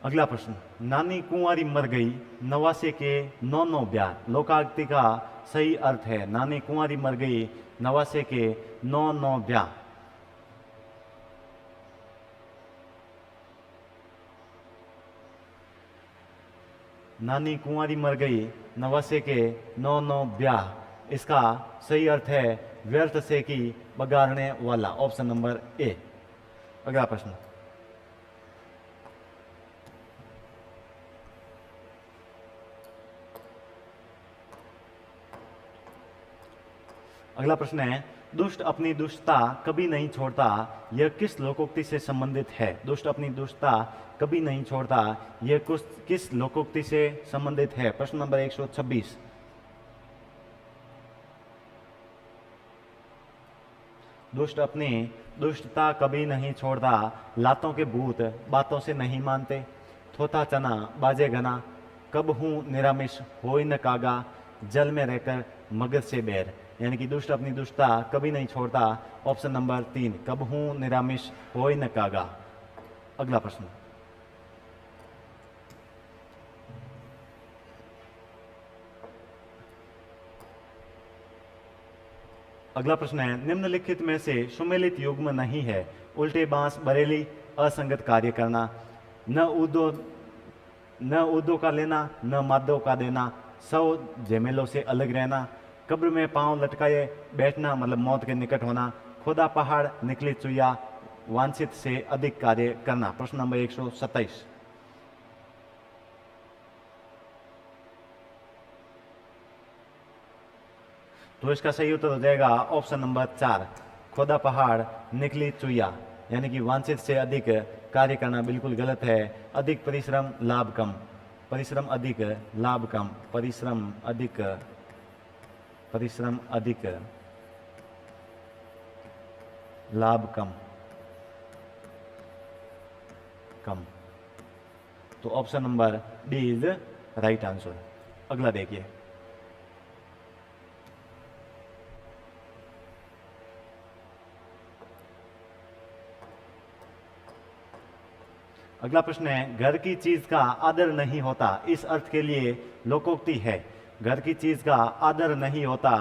अगला प्रश्न, नानी कुंवारी मर गई, नवासे के नौ नौ ब्याह। लोकायुक्ति का सही अर्थ है नानी कुंवारी मर गई, नवासे के नौ नौ ब्याह। नानी कुंवारी मर गई, नवासे के नौ नौ ब्याह। इसका सही अर्थ है व्यर्थ से की बगाड़ने वाला, ऑप्शन नंबर ए। अगला प्रश्न, अगला प्रश्न है, दुष्ट अपनी दुष्टता कभी नहीं छोड़ता, यह किस लोकोक्ति से संबंधित है? दुष्ट अपनी दुष्टता कभी नहीं छोड़ता, यह किस लोकोक्ति से संबंधित है? प्रश्न नंबर 126। दुष्ट अपनी दुष्टता कभी नहीं छोड़ता, लातों के भूत बातों से नहीं मानते, थोथा चना बाजे घना, कब हूं निरामिष होई न कागा, जल में रहकर मगज से बैर। यानी कि दुष्ट अपनी दुष्टता कभी नहीं छोड़ता, ऑप्शन नंबर 3, कब हूं निरामिष होई न कागा। अगला प्रश्न, अगला प्रश्न है, निम्नलिखित में से सुमेलित युग्म नहीं है? उल्टे बांस बरेली, असंगत कार्य करना, न उदो का लेना, न मादो का देना, सौ झमेलों से अलग रहना, कब्र में पांव लटकाए बैठना मतलब मौत के निकट होना, खुदा पहाड़ निकली चुया, वांछित से अधिक कार्य करना। प्रश्न नंबर 127। तो इसका सही उत्तर हो जाएगा ऑप्शन नंबर 4, खुदा पहाड़ निकली चुया। यानी कि वांछित से अधिक कार्य करना बिल्कुल गलत है। अधिक परिश्रम लाभ कम, परिश्रम अधिक लाभ कम, परिश्रम अधिक लाभ कम। तो option number D is right answer. अगला देखिए, अगला प्रश्न है, घर की चीज का आदर नहीं होता, इस अर्थ के लिए लोकोक्ति है। घर की चीज का आदर नहीं होता,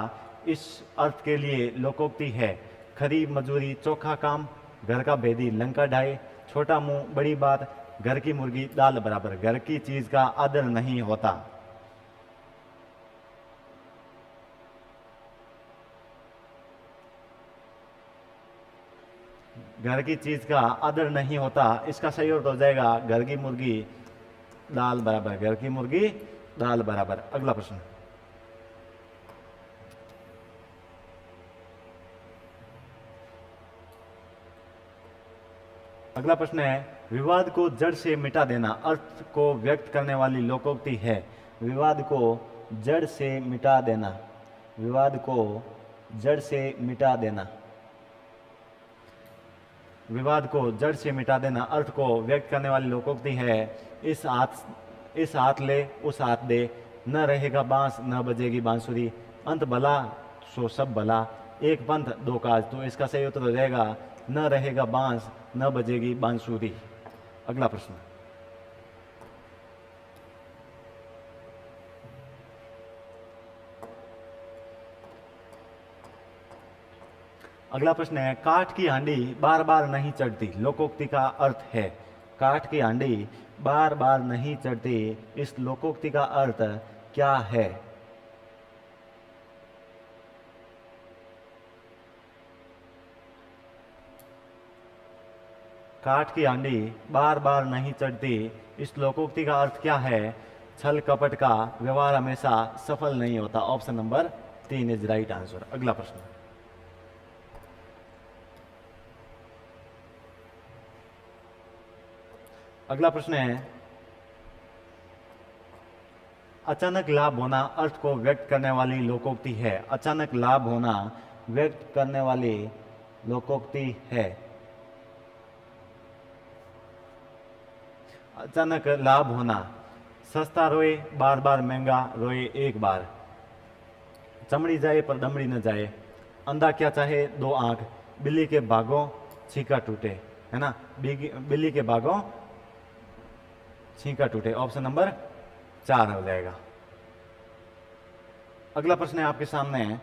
इस अर्थ के लिए लोकोक्ति है। खरी मजूरी चोखा काम, घर का भेदी लंका ढाए, छोटा मुंह बड़ी बात, घर की मुर्गी दाल बराबर। घर की चीज का आदर नहीं होता। घर की चीज का आदर नहीं होता, इसका सही अर्थ हो जाएगा घर की मुर्गी दाल बराबर, घर की मुर्गी दाल बराबर। अगला प्रश्न, अगला प्रश्न है, विवाद को जड़ से मिटा देना अर्थ को व्यक्त करने वाली लोकोक्ति है। विवाद को जड़ से मिटा देना, विवाद को जड़ से मिटा देना, विवाद को जड़ से मिटा देना अर्थ को व्यक्त करने वाली लोकोक्ति है। इस हाथ ले उस हाथ दे, न रहेगा बांस न बजेगी बांसुरी, अंत भला सो सब भला, एक पंथ दो काज। तो इसका सही उत्तर हो जाएगा न रहेगा बांस न बजेगी बांसुरी। अगला प्रश्न, अगला प्रश्न है, काठ की हांडी बार बार नहीं चढ़ती, लोकोक्ति का अर्थ है। काठ की हांडी बार बार नहीं चढ़ती, इस लोकोक्ति का अर्थ क्या है? काठ की हांडी बार बार नहीं चढ़ती, इस लोकोक्ति का अर्थ क्या है? छल कपट का व्यवहार हमेशा सफल नहीं होता। Option number 3 is right answer. अगला प्रश्न, अगला प्रश्न है, अचानक लाभ होना अर्थ को व्यक्त करने वाली लोकोक्ति है। अचानक लाभ होना व्यक्त करने वाली लोकोक्ति है। अचानक लाभ होना, सस्ता रोए बार बार महंगा रोए एक बार, चमड़ी जाए पर दमड़ी न जाए, अंधा क्या चाहे दो आंख, बिल्ली के भागो छींका टूटे, है ना, बिल्ली के भागो छींका टूटे, ऑप्शन नंबर 4 हो जाएगा। अगला प्रश्न है आपके सामने है,